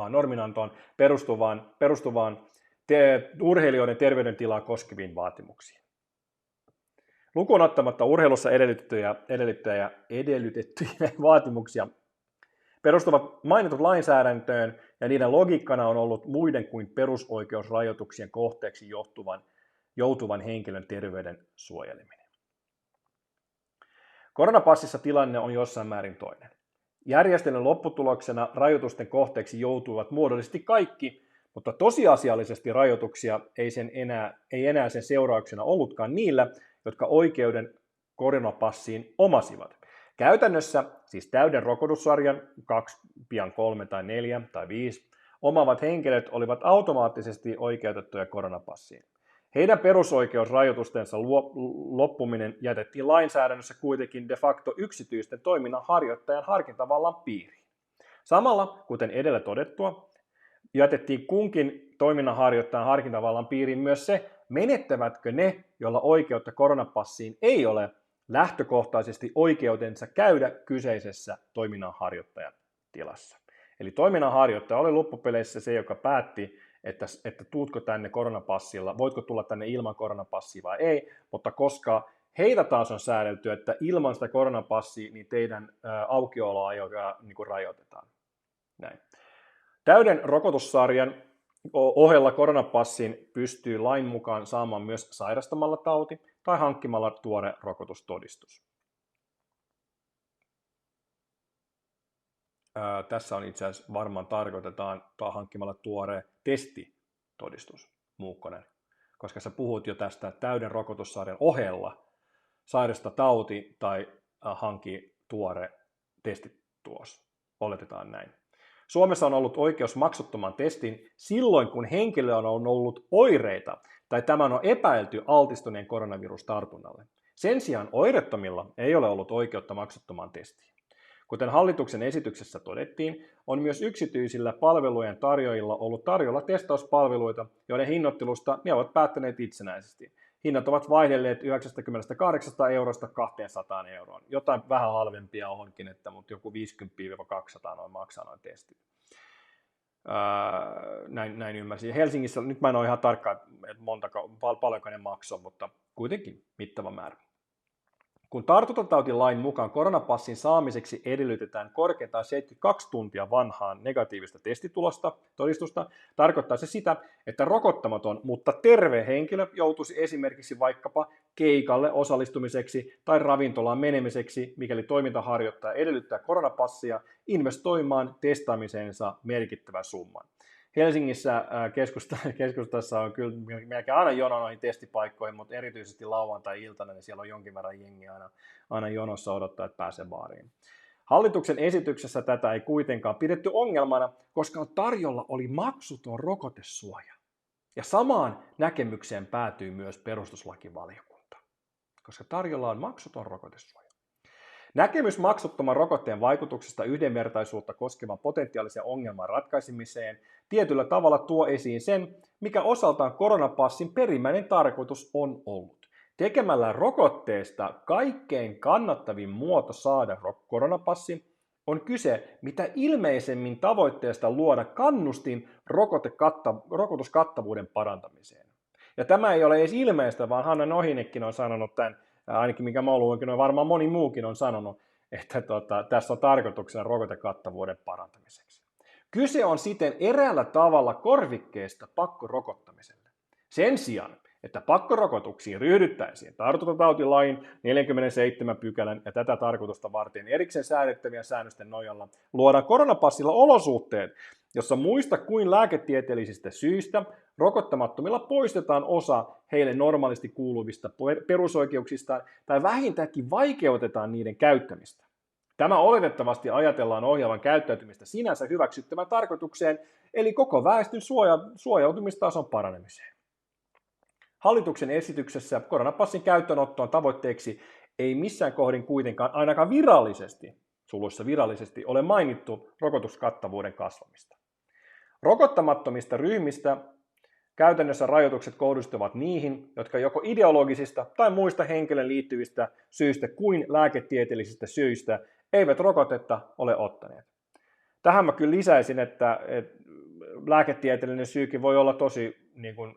norminantoon perustuvaan urheilijoiden terveydentilaa koskeviin vaatimuksiin. Lukuun ottamatta urheilussa edellytettyjä vaatimuksia perustuvat mainitut lainsäädäntöön ja niiden logiikkana on ollut muiden kuin perusoikeusrajoituksien kohteeksi joutuvan henkilön terveyden suojeleminen. Koronapassissa tilanne on jossain määrin toinen. Järjestelyn lopputuloksena rajoitusten kohteeksi joutuvat muodollisesti kaikki mutta tosiasiallisesti rajoituksia ei enää sen seurauksena ollutkaan niillä, jotka oikeuden koronapassiin omasivat. Käytännössä siis täyden rokotussarjan 2, pian 3 tai 4 tai 5 omaavat henkilöt olivat automaattisesti oikeutettuja koronapassiin. Heidän perusoikeusrajoitustensa loppuminen jätettiin lainsäädännössä kuitenkin de facto yksityisten toiminnan harjoittajan harkintavallan piiriin. Samalla, kuten edellä todettua, jätettiin kunkin toiminnanharjoittajan harkintavallan piiriin myös se, menettävätkö ne, joilla oikeutta koronapassiin ei ole, lähtökohtaisesti oikeutensa käydä kyseisessä toiminnanharjoittajan tilassa. Eli toiminnanharjoittaja oli loppupeleissä se, joka päätti, että tuutko tänne koronapassilla, voitko tulla tänne ilman koronapassia vai ei, mutta koska heitä taas on säädelty, että ilman sitä koronapassia niin teidän aukioloa niin rajoitetaan. Näin. Täyden rokotussarjan ohella koronapassin pystyy lain mukaan saamaan myös sairastamalla tauti tai hankkimalla tuore rokotustodistus. Tässä on itse asiassa varmaan tarkoitetaan hankkimalla tuore testitodistus, Muukkonen, koska sä puhut jo tästä täyden rokotussarjan ohella sairasta tauti tai hankki tuore testitulos. Oletetaan näin. Suomessa on ollut oikeus maksuttoman testin silloin, kun henkilö on ollut oireita tai tämän on epäilty altistuneen koronavirustartunnalle. Sen sijaan oireettomilla ei ole ollut oikeutta maksuttomaan testiin. Kuten hallituksen esityksessä todettiin, on myös yksityisillä palvelujen tarjoajilla ollut tarjolla testauspalveluita, joiden hinnoittelusta ne ovat päättäneet itsenäisesti. Hinnat ovat vaihdelleet 98 eurosta 200 euroon. Jotain vähän halvempia onkin, mutta joku 50-200 noin maksaa noin testit. Näin ymmärsin. Helsingissä, nyt mä en ole ihan tarkka, että paljonko ne maksoi, mutta kuitenkin mittava määrä. Kun tartuntatautilain mukaan koronapassin saamiseksi edellytetään korkeintaan 72 tuntia vanhaan negatiivista todistusta, tarkoittaa se sitä, että rokottamaton, mutta terve henkilö joutuisi esimerkiksi vaikkapa keikalle osallistumiseksi tai ravintolaan menemiseksi, mikäli toimintaharjoittaja edellyttää koronapassia, investoimaan testaamiseensa merkittävän summan. Helsingissä keskustassa on kyllä melkein aina jono noihin testipaikkoihin, mutta erityisesti lauantai-iltana, niin siellä on jonkin verran jengiä aina jonossa odottaa, että pääsee baariin. Hallituksen esityksessä tätä ei kuitenkaan pidetty ongelmana, koska tarjolla oli maksuton rokotesuoja. Ja samaan näkemykseen päätyi myös perustuslakivaliokunta, koska tarjolla on maksuton rokotesuoja. Näkemys maksuttoman rokotteen vaikutuksesta yhdenvertaisuutta koskevan potentiaalisen ongelman ratkaisemiseen tietyllä tavalla tuo esiin sen, mikä osaltaan koronapassin perimmäinen tarkoitus on ollut. Tekemällä rokotteesta kaikkein kannattavin muoto saada koronapassi on kyse mitä ilmeisemmin tavoitteesta luoda kannustin rokotuskattavuuden parantamiseen. Ja tämä ei ole edes ilmeistä, vaan Hanna Nohinekin on sanonut tämän, ainakin mikä mä olen lukenut, ja varmaan moni muukin on sanonut, että tässä on tarkoituksena rokotekattavuuden parantamiseksi. Kyse on siten eräällä tavalla korvikkeesta pakkorokottamiselle. Sen sijaan, että pakkorokotuksiin ryhdyttäisiin tartuntatautilain 47 pykälän ja tätä tarkoitusta varten erikseen säädettävien säännösten nojalla, luodaan koronapassilla olosuhteet, jossa muista kuin lääketieteellisistä syistä rokottamattomilla poistetaan osa heille normaalisti kuuluvista perusoikeuksistaan tai vähintäänkin vaikeutetaan niiden käyttämistä. Tämä oletettavasti ajatellaan ohjaavan käyttäytymistä sinänsä hyväksyttävän tarkoitukseen, eli koko väestön suojautumistason paranemiseen. Hallituksen esityksessä koronapassin käyttöönottoon tavoitteeksi ei missään kohdin kuitenkaan ainakaan virallisesti, suluissa virallisesti, ole mainittu rokotuskattavuuden kasvamista. Rokottamattomista ryhmistä käytännössä rajoitukset kohdistuvat niihin, jotka joko ideologisista tai muista henkilön liittyvistä syistä kuin lääketieteellisistä syistä eivät rokotetta ole ottaneet. Tähän mä kyllä lisäisin, että lääketieteellinen syykin voi olla tosi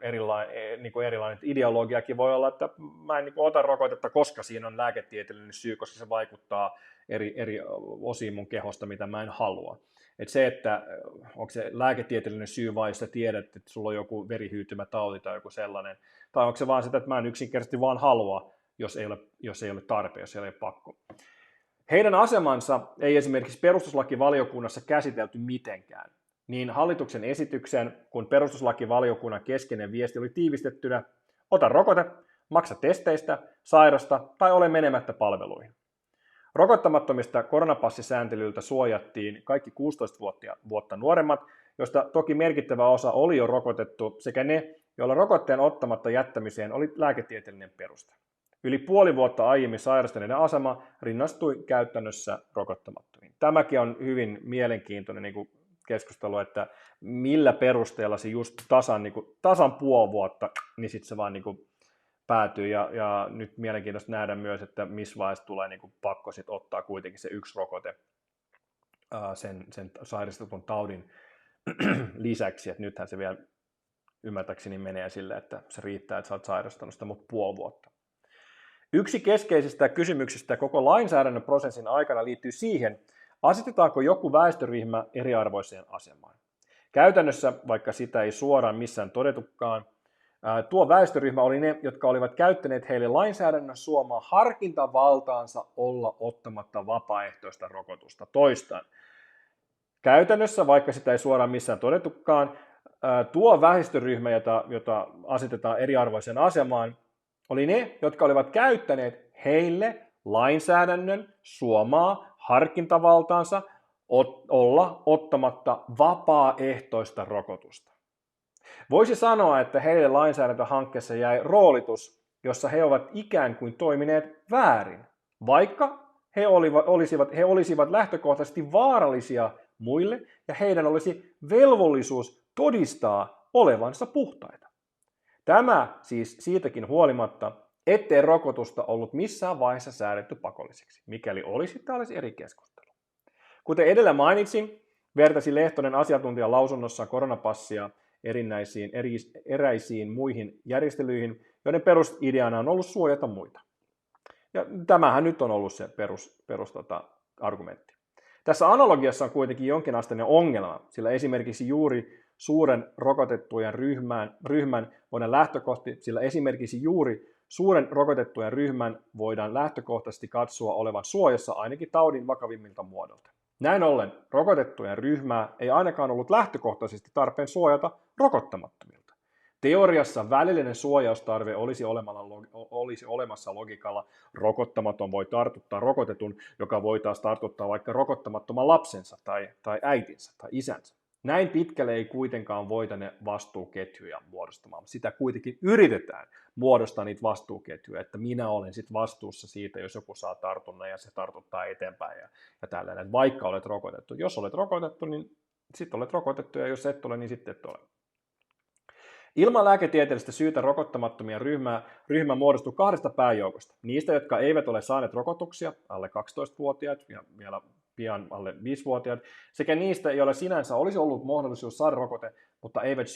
erilainen. Ideologiakin voi olla, että mä en ota rokotetta, koska siinä on lääketieteellinen syy, koska se vaikuttaa eri osiin mun kehosta, mitä mä en halua. Että se, että onko se lääketieteellinen syy vai sä tiedät, että sulla on joku verihyytymätauti tai joku sellainen, tai onko se vaan sitä, että mä en yksinkertaisesti vaan halua, jos ei ole tarpeen, jos ei ole pakko. Heidän asemansa ei esimerkiksi perustuslakivaliokunnassa käsitelty mitenkään. niin hallituksen esityksen kuin perustuslakivaliokunnan keskeinen viesti oli tiivistettynä: ota rokote, maksa testeistä, sairasta tai ole menemättä palveluihin. Rokottamattomista koronapassisääntelyltä suojattiin kaikki 16 vuotta nuoremmat, joista toki merkittävä osa oli jo rokotettu, sekä ne, joilla rokotteen ottamatta jättämiseen oli lääketieteellinen peruste. Yli puoli vuotta aiemmin sairastuneiden asema rinnastui käytännössä rokottamattomiin. Tämäkin on hyvin mielenkiintoinen keskustelu, että millä perusteella se just tasan puoli vuotta, niin sitten se vaan päätyy, ja nyt mielenkiintoista nähdä myös, että missä vaiheessa tulee pakko sit ottaa kuitenkin se yksi rokote sen sairastetun taudin lisäksi, että nythän se vielä ymmärtääkseni menee sille, että se riittää, että sä oot sairastanut sitä, mutta puoli vuotta. Yksi keskeisistä kysymyksistä koko lainsäädännön prosessin aikana liittyy siihen, asetetaanko joku väestöryhmä eriarvoiseen asemaan. Käytännössä, vaikka sitä ei suoraan missään todetukaan, tuo väestöryhmä oli ne, jotka olivat käyttäneet heille lainsäädännön suomaa harkintavaltaansa olla ottamatta vapaaehtoista rokotusta toistaan. Käytännössä, vaikka sitä ei suoraan missään todetukaan, tuo väestöryhmä, jota asetetaan eriarvoiseen asemaan, oli ne, jotka olivat käyttäneet heille lainsäädännön suomaa harkintavaltaansa olla ottamatta vapaaehtoista rokotusta. Voisi sanoa, että heille lainsäädäntöhankkeessa jäi roolitus, jossa he ovat ikään kuin toimineet väärin, vaikka he olisivat lähtökohtaisesti vaarallisia muille ja heidän olisi velvollisuus todistaa olevansa puhtaita. Tämä siis siitäkin huolimatta, ettei rokotusta ollut missään vaiheessa säädetty pakolliseksi. Mikäli olisi, tämä olisi eri keskustelu. Kuten edellä mainitsin, vertasi Lehtonen asiantuntijan lausunnossaan koronapassia eräisiin muihin järjestelyihin, joiden perusideana on ollut suojata muita. Ja tämähän nyt on ollut se perusargumentti. Tässä analogiassa on kuitenkin jonkinasteinen ongelma, sillä esimerkiksi juuri suuren rokotettujen ryhmän voidaan lähtökohtaisesti katsoa olevan suojassa ainakin taudin vakavimmilta muodolta. Näin ollen rokotettujen ryhmää ei ainakaan ollut lähtökohtaisesti tarpeen suojata rokottamattomilta. Teoriassa välillinen suojaustarve olisi olemassa logiikalla: rokottamaton voi tartuttaa rokotetun, joka voi taas tartuttaa vaikka rokottamattoman lapsensa tai äitinsä tai isänsä. Näin pitkälle ei kuitenkaan voita ne vastuuketjuja muodostamaan. Sitä kuitenkin yritetään muodostaa niitä vastuuketjuja, että minä olen sitten vastuussa siitä, jos joku saa tartunnan ja se tartuttaa eteenpäin ja tällainen, vaikka olet rokotettu. Jos olet rokotettu, niin sitten olet rokotettu, ja jos et ole, niin sitten et ole. Ilman lääketieteellistä syytä rokottamattomia ryhmä muodostuu kahdesta pääjoukosta. Niistä, jotka eivät ole saaneet rokotuksia, alle 12-vuotiaat ja vielä pian alle 5-vuotiaat, sekä niistä, joilla sinänsä olisi ollut mahdollisuus saada rokote, mutta eivät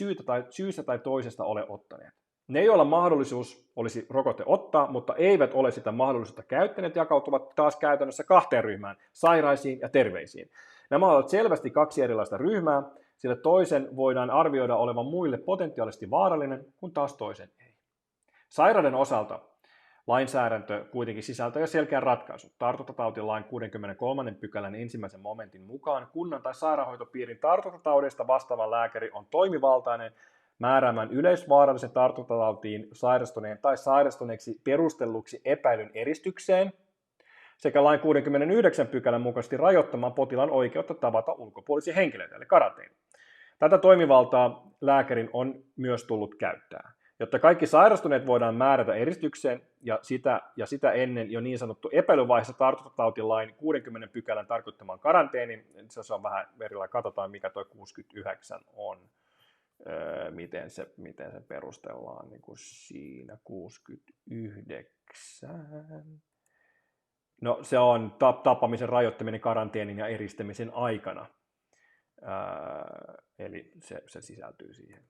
syystä tai toisesta ole ottaneet. Ne, joilla mahdollisuus olisi rokote ottaa, mutta eivät ole sitä mahdollisuutta käyttäneet, jakautuvat taas käytännössä kahteen ryhmään: sairaisiin ja terveisiin. Nämä ovat selvästi kaksi erilaista ryhmää, sillä toisen voidaan arvioida olevan muille potentiaalisesti vaarallinen, kun taas toisen ei. Sairauden osalta lainsäädäntö kuitenkin sisältää jo selkeän ratkaisun. Tartuntatautilain 63. pykälän 1. momentin mukaan kunnan tai sairaanhoitopiirin tartuntataudeista vastaava lääkäri on toimivaltainen määräämään yleisvaarallisen tartuntatautiin sairastuneen tai sairastuneeksi perustelluksi epäilyn eristykseen sekä lain 69. pykälän mukaisesti rajoittamaan potilaan oikeutta tavata ulkopuolisia henkilöitä, eli karanteeni. Tätä toimivaltaa lääkärin on myös tullut käyttää. Jotta kaikki sairastuneet voidaan määrätä eristykseen ja sitä ennen jo niin sanottu epäilyvaiheessa tartuntatautilain 60 pykälän tarkoittamaan karanteeniin, se on vähän erilainen, katsotaan mikä tuo 69 on, miten se perustellaan niin kuin siinä 69. No se on tappamisen rajoittaminen karanteenin ja eristämisen aikana, eli se sisältyy siihen.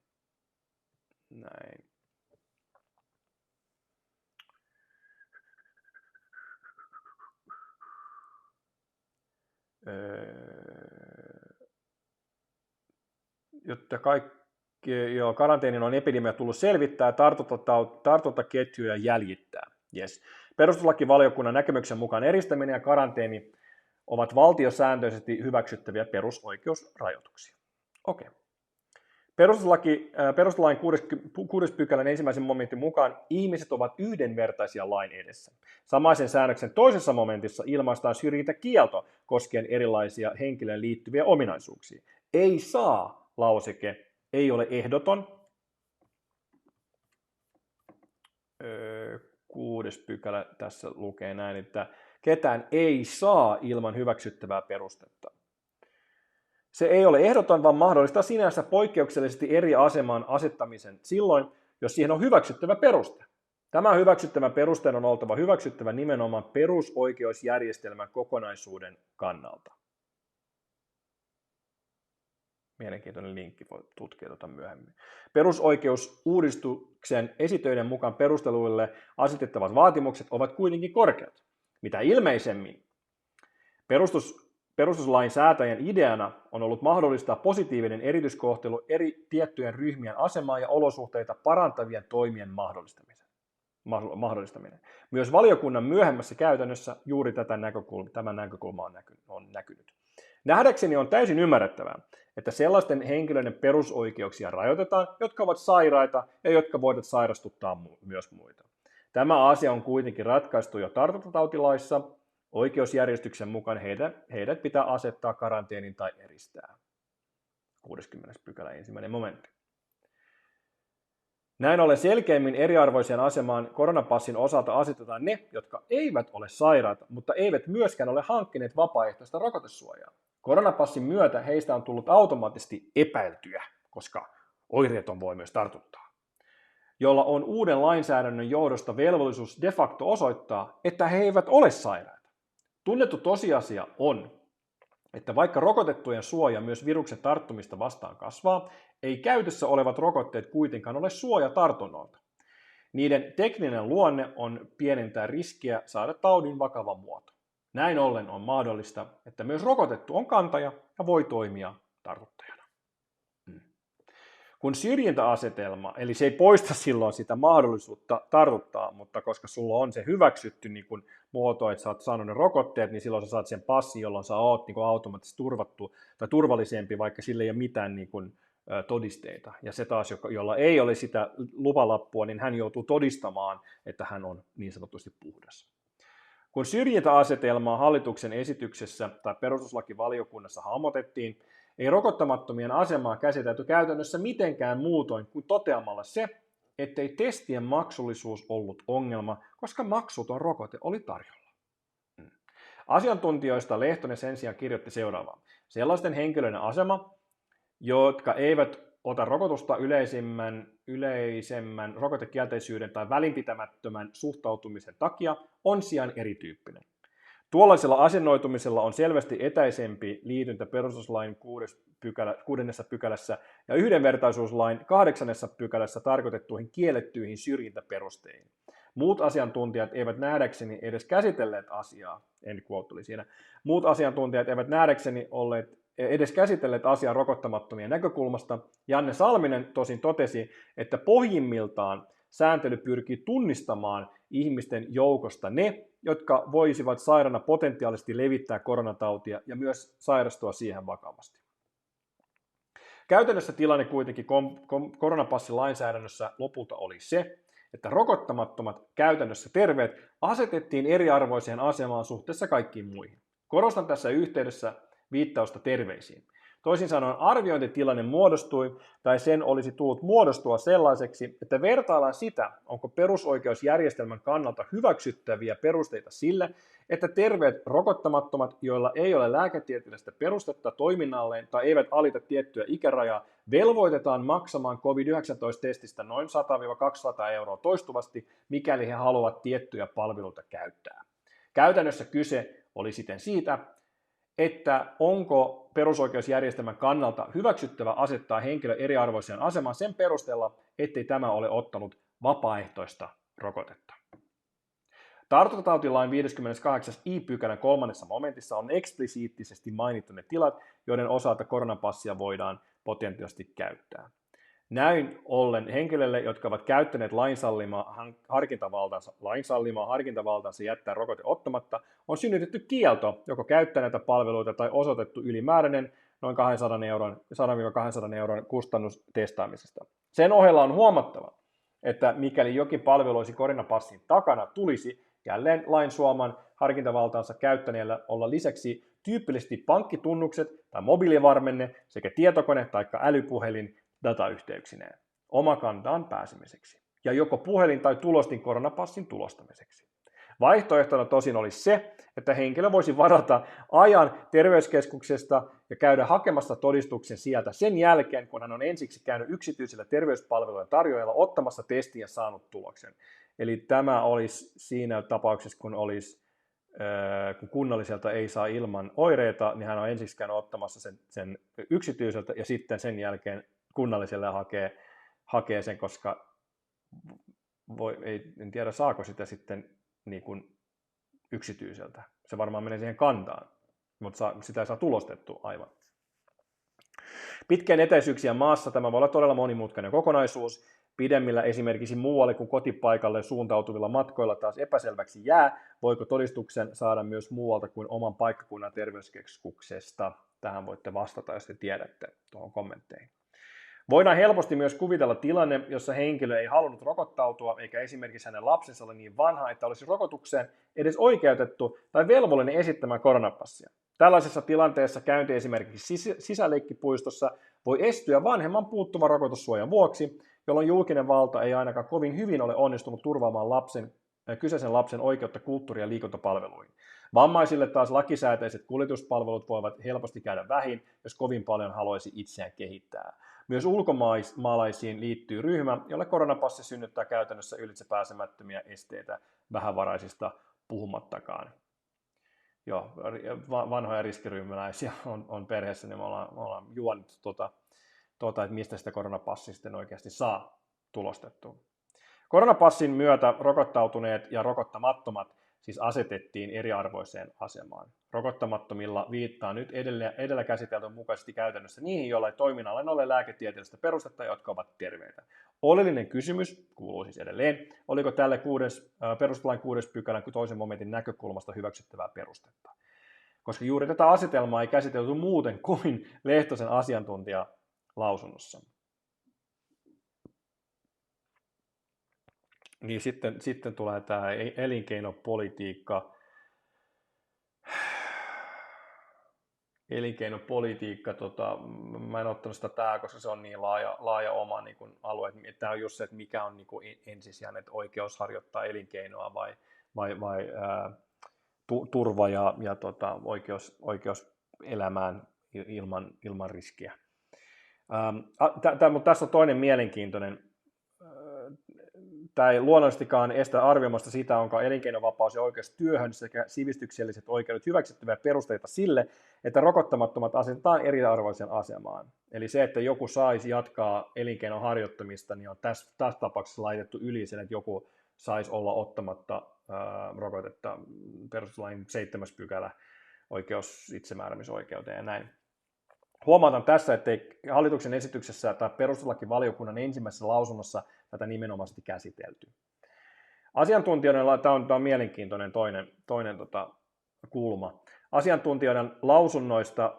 Näin. Jotta karanteenin on epidemia tullut selvittää ja tartuntaketjuja jäljittää. Yes. Perustuslakivaliokunnan näkemyksen mukaan eristäminen ja karanteeni ovat valtiosääntöisesti hyväksyttäviä perusoikeusrajoituksia. Okei. Perustuslain 6 pykälän 1. momentin mukaan ihmiset ovat yhdenvertaisia lain edessä. Samaisen säännöksen 2. momentissa ilmaistaan syrjintäkielto koskien erilaisia henkilöön liittyviä ominaisuuksia. Ei saa -lauseke ei ole ehdoton. 6 pykälä tässä lukee näin, että ketään ei saa ilman hyväksyttävää perustetta. Se ei ole ehdoton, vaan mahdollista sinänsä poikkeuksellisesti eri asemaan asettamisen silloin, jos siihen on hyväksyttävä peruste. Tämä hyväksyttävä perusteen on oltava hyväksyttävä nimenomaan perusoikeusjärjestelmän kokonaisuuden kannalta. Mielenkiintoinen linkki, voi tutkia tuota myöhemmin. Perusoikeusuudistuksen esitöiden mukaan perusteluille asetettavat vaatimukset ovat kuitenkin korkeat. Mitä ilmeisemmin perustuslain säätäjän ideana on ollut mahdollistaa positiivinen erityiskohtelu eri tiettyjen ryhmien asemaa ja olosuhteita parantavien toimien mahdollistaminen. Myös valiokunnan myöhemmässä käytännössä juuri tämä näkökulma on näkynyt. Nähdäkseni on täysin ymmärrettävää, että sellaisten henkilöiden perusoikeuksia rajoitetaan, jotka ovat sairaita ja jotka voivat sairastuttaa myös muita. Tämä asia on kuitenkin ratkaistu jo tartuntatautilaissa. Oikeusjärjestyksen mukaan heidät pitää asettaa karanteeniin tai eristää. 60. pykälä 1. momentti. Näin ollen selkeimmin eriarvoiseen asemaan koronapassin osalta asetetaan ne, jotka eivät ole sairaita, mutta eivät myöskään ole hankkineet vapaaehtoista rokotesuojaa. Koronapassin myötä heistä on tullut automaattisesti epäiltyjä, koska oireeton voi myös tartuttaa, jolla on uuden lainsäädännön johdosta velvollisuus de facto osoittaa, että he eivät ole sairaita. Tunnettu tosiasia on, että vaikka rokotettujen suoja myös viruksen tarttumista vastaan kasvaa, ei käytössä olevat rokotteet kuitenkaan ole suoja tartunnoilta. Niiden tekninen luonne on pienentää riskiä saada taudin vakava muoto. Näin ollen on mahdollista, että myös rokotettu on kantaja ja voi toimia tartuttajana. Kun syrjintäasetelma, eli se ei poista silloin sitä mahdollisuutta tartuttaa, mutta koska sulla on se hyväksytty niin kun muoto, että sä oot saanut ne rokotteet, niin silloin sä saat sen passin, jolloin sä oot niin kun automaattisesti turvattu tai turvallisempi, vaikka sillä ei ole mitään niin kun todisteita. Ja se taas, jolla ei ole sitä lupalappua, niin hän joutuu todistamaan, että hän on niin sanotusti puhdas. Kun syrjintäasetelmaa hallituksen esityksessä tai perustuslakivaliokunnassa hahmotettiin, ei rokottamattomien asemaa käsitelty käytännössä mitenkään muutoin kuin toteamalla se, ettei testien maksullisuus ollut ongelma, koska maksuton rokote oli tarjolla. Asiantuntijoista Lehtonen sen sijaan kirjoitti seuraavaa. Sellaisten henkilöiden asema, jotka eivät ota rokotusta yleisemmän rokotekielteisyyden tai välinpitämättömän suhtautumisen takia, on sijaan erityyppinen. Tuollaisella asennoitumisella on selvästi etäisempi liityntä perustuslain 6. pykälässä ja yhdenvertaisuuslain 8. pykälässä tarkoitettuihin kiellettyihin syrjintäperusteihin. Muut asiantuntijat eivät nähdäkseni edes käsitelleet asiaa, muut asiantuntijat eivät nähdäkseni edes käsitelleet asiaa rokottamattomien näkökulmasta. Janne Salminen tosin totesi, että pohjimmiltaan sääntely pyrkii tunnistamaan ihmisten joukosta ne, jotka voisivat sairaana potentiaalisesti levittää koronatautia ja myös sairastua siihen vakavasti. Käytännössä tilanne kuitenkin koronapassilainsäädännössä lopulta oli se, että rokottamattomat, käytännössä terveet, asetettiin eriarvoiseen asemaan suhteessa kaikkiin muihin. Korostan tässä yhteydessä viittausta terveisiin. Toisin sanoen arviointitilanne muodostui, tai sen olisi tullut muodostua sellaiseksi, että vertaillaan sitä, onko perusoikeusjärjestelmän kannalta hyväksyttäviä perusteita sille, että terveet rokottamattomat, joilla ei ole lääketieteellistä perustetta toiminnalleen tai eivät alita tiettyä ikärajaa, velvoitetaan maksamaan COVID-19-testistä noin 100-200 € toistuvasti, mikäli he haluavat tiettyjä palveluita käyttää. Käytännössä kyse oli siten siitä, että onko perusoikeusjärjestelmän kannalta hyväksyttävä asettaa henkilö eriarvoiseen asemaan sen perusteella, ettei tämä ole ottanut vapaaehtoista rokotetta. Tartuntatautilain 58 i-pykälän 3. momentissa on eksplisiittisesti mainittu ne tilat, joiden osalta koronapassia voidaan potentiaalisesti käyttää. Näin ollen henkilöille, jotka ovat käyttäneet lain sallimaa harkintavaltaansa jättää rokote ottamatta, on synnytetty kielto joko käyttää näitä palveluita tai osoitettu ylimääräinen noin 100-200 euron kustannus testaamisesta. Sen ohella on huomattava, että mikäli jokin palvelu olisi koronapassin takana, tulisi jälleen lain suoman harkintavaltaansa käyttäneellä olla lisäksi tyypillisesti pankkitunnukset tai mobiilivarmenne sekä tietokone tai älypuhelin datayhteyksineen omakantaan pääsemiseksi ja joko puhelin tai tulostin koronapassin tulostamiseksi. Vaihtoehtona tosin olisi se, että henkilö voisi varata ajan terveyskeskuksesta ja käydä hakemassa todistuksen sieltä sen jälkeen, kun hän on ensiksi käynyt yksityisellä terveyspalvelujen tarjoajalla ottamassa testin ja saanut tuloksen. Eli tämä olisi siinä tapauksessa, kun kunnalliselta ei saa ilman oireita, niin hän on ensiksi käynyt ottamassa sen yksityiseltä ja sitten sen jälkeen kunnalliselle hakee sen, koska en tiedä saako sitä sitten niin kuin yksityiseltä. Se varmaan menee siihen kantaan, mutta sitä ei saa tulostettua aivan. Pitkien etäisyyksien maassa tämä voi olla todella monimutkainen kokonaisuus. Pidemmillä esimerkiksi muualle kuin kotipaikalle suuntautuvilla matkoilla taas epäselväksi jää, voiko todistuksen saada myös muualta kuin oman paikkakunnan terveyskeskuksesta. Tähän voitte vastata, jos te tiedätte tuohon kommentteihin. Voidaan helposti myös kuvitella tilanne, jossa henkilö ei halunnut rokottautua, eikä esimerkiksi hänen lapsensa ole niin vanha, että olisi rokotukseen edes oikeutettu tai velvollinen esittämään koronapassia. Tällaisessa tilanteessa käynti esimerkiksi sisäleikkipuistossa voi estyä vanhemman puuttuvan rokotussuojan vuoksi, jolloin julkinen valta ei ainakaan kovin hyvin ole onnistunut turvaamaan kyseisen lapsen oikeutta kulttuuri- ja liikuntapalveluihin. Vammaisille taas lakisääteiset kuljetuspalvelut voivat helposti käydä vähin, jos kovin paljon haluaisi itseään kehittää. Myös ulkomaalaisiin liittyy ryhmä, jolle koronapassi synnyttää käytännössä ylitsepääsemättömiä esteitä vähävaraisista puhumattakaan. Joo, vanhoja riskiryhmäläisiä on perheessä, niin me ollaan juonittu että mistä sitä koronapassia sitten oikeasti saa tulostettua. Koronapassin myötä rokottautuneet ja rokottamattomat siis asetettiin eriarvoiseen asemaan. Rokottamattomilla viittaa nyt edellä käsiteltyn mukaisesti käytännössä niihin, joilla ei toiminnalla ole lääketieteellistä perustetta, jotka ovat terveitä. Oleellinen kysymys kuuluu siis edelleen, oliko tälle perustuslain 6. pykälän 2. momentin näkökulmasta hyväksyttävää perustetta. Koska juuri tätä asetelmaa ei käsitelty muuten kuin Lehtosen asiantuntijalausunnossa. Niin sitten tulee tämä elinkeinopolitiikka. Mä en ottanut sitä täällä, koska se on niin laaja oma niin kuin alue. Tämä on just se, että mikä on niin kuin ensisijainen, että oikeus harjoittaa elinkeinoa vai turva ja oikeus elämään ilman riskiä. Mutta tässä on toinen mielenkiintoinen. Tämä ei luonnollisestikaan estä arvioimasta sitä, onko elinkeinovapaus ja oikeus työhön sekä sivistykselliset oikeudet hyväksyttäviä perusteita sille, että rokottamattomat asetetaan eriarvoiseen asemaan. Eli se, että joku saisi jatkaa elinkeinon harjoittamista, niin on tässä tapauksessa laitettu yli sen, että joku saisi olla ottamatta rokotetta, perustuslain 7. pykälä, oikeus itsemääräämisoikeuteen ja näin. Huomautan tässä, ettei hallituksen esityksessä tai perustuslakivaliokunnan ensimmäisessä lausunnossa tätä nimenomaisesti käsitelty. Asiantuntijoiden, tämä on mielenkiintoinen toinen kulma. Asiantuntijoiden lausunnoista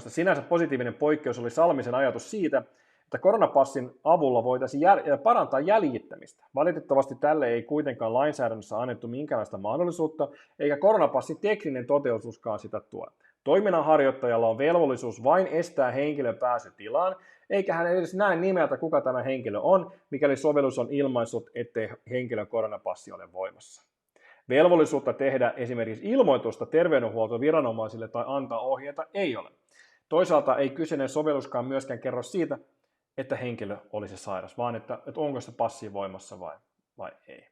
sinänsä positiivinen poikkeus oli Salmisen ajatus siitä, että koronapassin avulla voitaisiin parantaa jäljittämistä. Valitettavasti tälle ei kuitenkaan lainsäädännössä annettu minkäänlaista mahdollisuutta, eikä koronapassin tekninen toteutuskaan sitä tue. Toiminnanharjoittajalla on velvollisuus vain estää henkilön pääsy tilaan, eikä hän edes näe nimeltä, kuka tämä henkilö on, mikäli sovellus on ilmaissut, ettei henkilön koronapassi ole voimassa. Velvollisuutta tehdä esimerkiksi ilmoitusta terveydenhuoltoviranomaisille tai antaa ohjeita ei ole. Toisaalta ei kyseinen sovelluskaan myöskään kerro siitä, että henkilö olisi sairas, vaan että onko se passi voimassa vai ei.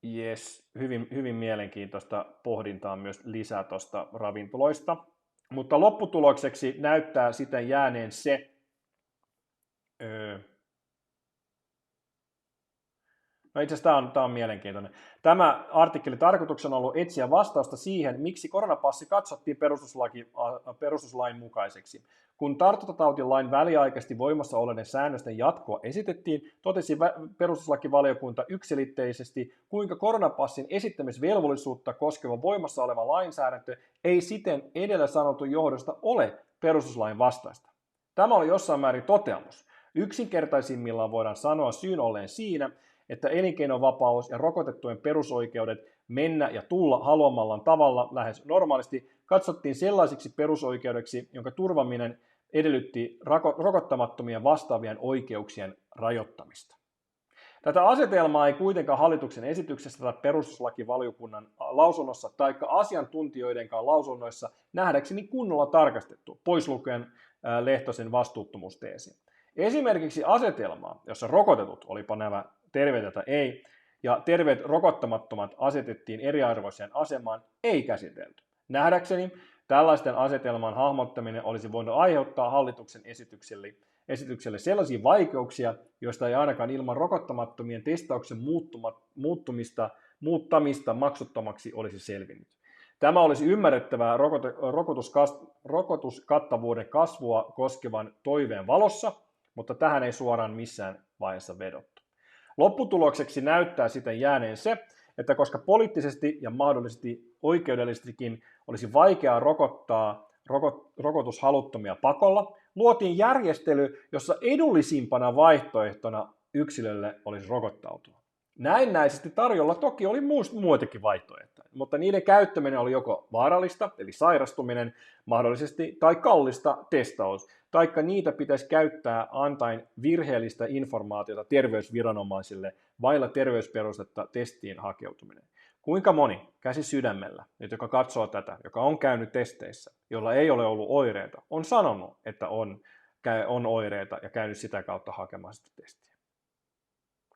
Jes, hyvin mielenkiintoista pohdintaa myös lisää tuosta ravintoloista, mutta lopputulokseksi näyttää sitten jääneen se, No itse asiassa tämä on mielenkiintoinen. Tämä artikkeli tarkoituksena on ollut etsiä vastausta siihen, miksi koronapassi katsottiin perustuslain mukaiseksi. Kun tartuntatautilain väliaikaisesti voimassa olleiden säännösten jatkoa esitettiin, totesi perustuslakivaliokunta yksiselitteisesti, kuinka koronapassin esittämisvelvollisuutta koskeva voimassa oleva lainsäädäntö ei siten edellä sanotun johdosta ole perustuslain vastaista. Tämä oli jossain määrin toteamus. Yksinkertaisimmillaan voidaan sanoa syyn olleen siinä, että elinkeinovapaus ja rokotettujen perusoikeudet mennä ja tulla haluamallaan tavalla lähes normaalisti katsottiin sellaisiksi perusoikeudeksi, jonka turvaminen edellytti rokottamattomien vastaavien oikeuksien rajoittamista. Tätä asetelmaa ei kuitenkaan hallituksen esityksessä tai perustuslakivaliokunnan lausunnossa tai asiantuntijoidenkaan lausunnoissa nähdäkseni kunnolla tarkastettu, pois lukien Lehtosen vastuuttomuusteesi. Esimerkiksi asetelmaa, jossa rokotetut, olipa nämä terveitä tai ei, ja terveet rokottamattomat asetettiin eriarvoiseen asemaan, ei käsitelty. Nähdäkseni tällaisten asetelman hahmottaminen olisi voinut aiheuttaa hallituksen esitykselle sellaisia vaikeuksia, joista ei ainakaan ilman rokottamattomien testauksen muuttamista maksuttomaksi olisi selvinnyt. Tämä olisi ymmärrettävää rokotuskattavuuden kasvua koskevan toiveen valossa, mutta tähän ei suoraan missään vaiheessa vedottu. Lopputulokseksi näyttää siten jääneen se, että koska poliittisesti ja mahdollisesti oikeudellisestikin olisi vaikeaa rokottaa rokotushaluttomia pakolla, luotiin järjestely, jossa edullisimpana vaihtoehtona yksilölle olisi rokottautua. Näennäisesti tarjolla toki oli muitakin vaihtoehtoja, mutta niiden käyttäminen oli joko vaarallista, eli sairastuminen mahdollisesti, tai kallista testaus, taikka niitä pitäisi käyttää antaen virheellistä informaatiota terveysviranomaisille vailla terveysperustetta testiin hakeutuminen. Kuinka moni käsi sydämellä, nyt joka katsoo tätä, joka on käynyt testeissä, jolla ei ole ollut oireita, on sanonut, että on oireita ja käynyt sitä kautta hakemaan sitä testiä?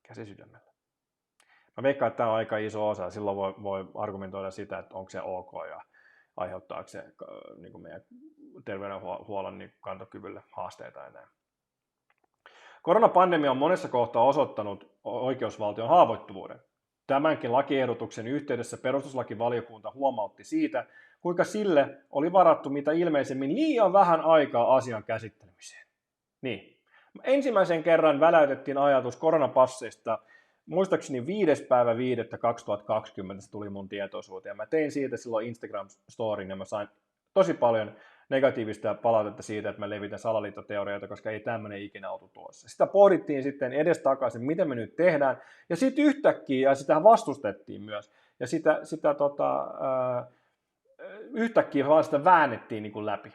Käsi sydämellä. Mä veikkaan, että tämä on aika iso osa. Silloin voi argumentoida sitä, että onko se ok ja aiheuttaako se niin meidän terveydenhuollon niin kantokyvylle haasteita ja näin. Koronapandemia on monessa kohtaa osoittanut oikeusvaltion haavoittuvuuden. Tämänkin lakiehdotuksen yhteydessä perustuslakivaliokunta huomautti siitä, kuinka sille oli varattu mitä ilmeisemmin liian vähän aikaa asian käsittelemiseen. Niin. Ensimmäisen kerran väläytettiin ajatus koronapasseista. Muistaakseni 5.5.2020 se tuli mun tietoisuuteen. Mä tein siitä silloin Instagram-storin ja mä sain tosi paljon negatiivista palautetta siitä, että mä levitän salaliittoteorioita, koska ei tämmöinen ikinä oltu tuossa. Sitä pohdittiin sitten edestakaisin, miten me nyt tehdään, ja sitten yhtäkkiä, ja sitä vastustettiin myös, ja yhtäkkiä vaan sitä väännettiin niin kuin läpi.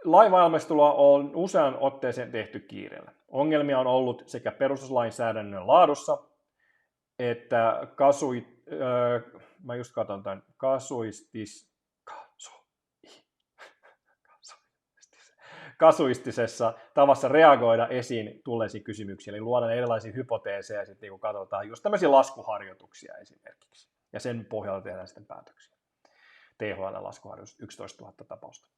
Lainvalmistelua on usean otteeseen tehty kiireellä. Ongelmia on ollut sekä perustuslainsäädännön laadussa, että kasuistisessa tavassa reagoida esiin tulleisiin kysymyksiin, eli luodaan erilaisia hypoteeseja ja sitten kun katsotaan just tämmöisiä laskuharjoituksia esimerkiksi, ja sen pohjalta tehdään sitten päätöksiä. THL-laskuharjoitus 11 000 tapausta.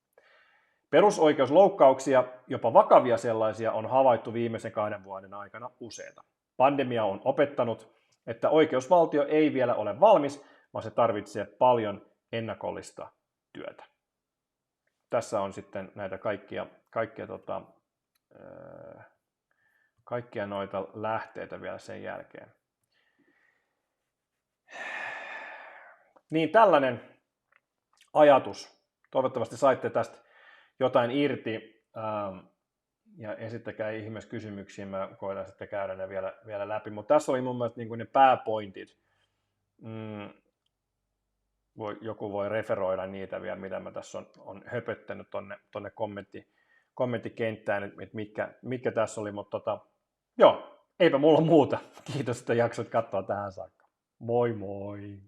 Perusoikeusloukkauksia, jopa vakavia sellaisia, on havaittu viimeisen 2 vuoden aikana useita. Pandemia on opettanut, että oikeusvaltio ei vielä ole valmis, vaan se tarvitsee paljon ennakollista työtä. Tässä on sitten näitä kaikkia noita lähteitä vielä sen jälkeen. Niin tällainen ajatus. Toivottavasti saitte tästä jotain irti ja esittäkää ihmeessä kysymyksiä, mä koitan sitten käydä ne vielä läpi, mutta tässä oli mun mielestä niin kuin ne pääpointit. Joku voi referoida niitä vielä, mitä mä tässä on höpöttänyt tonne kommenttikenttään, että mitkä tässä oli, mutta joo, eipä mulla muuta. Kiitos, että jaksot katsoa tähän saakka. Moi moi!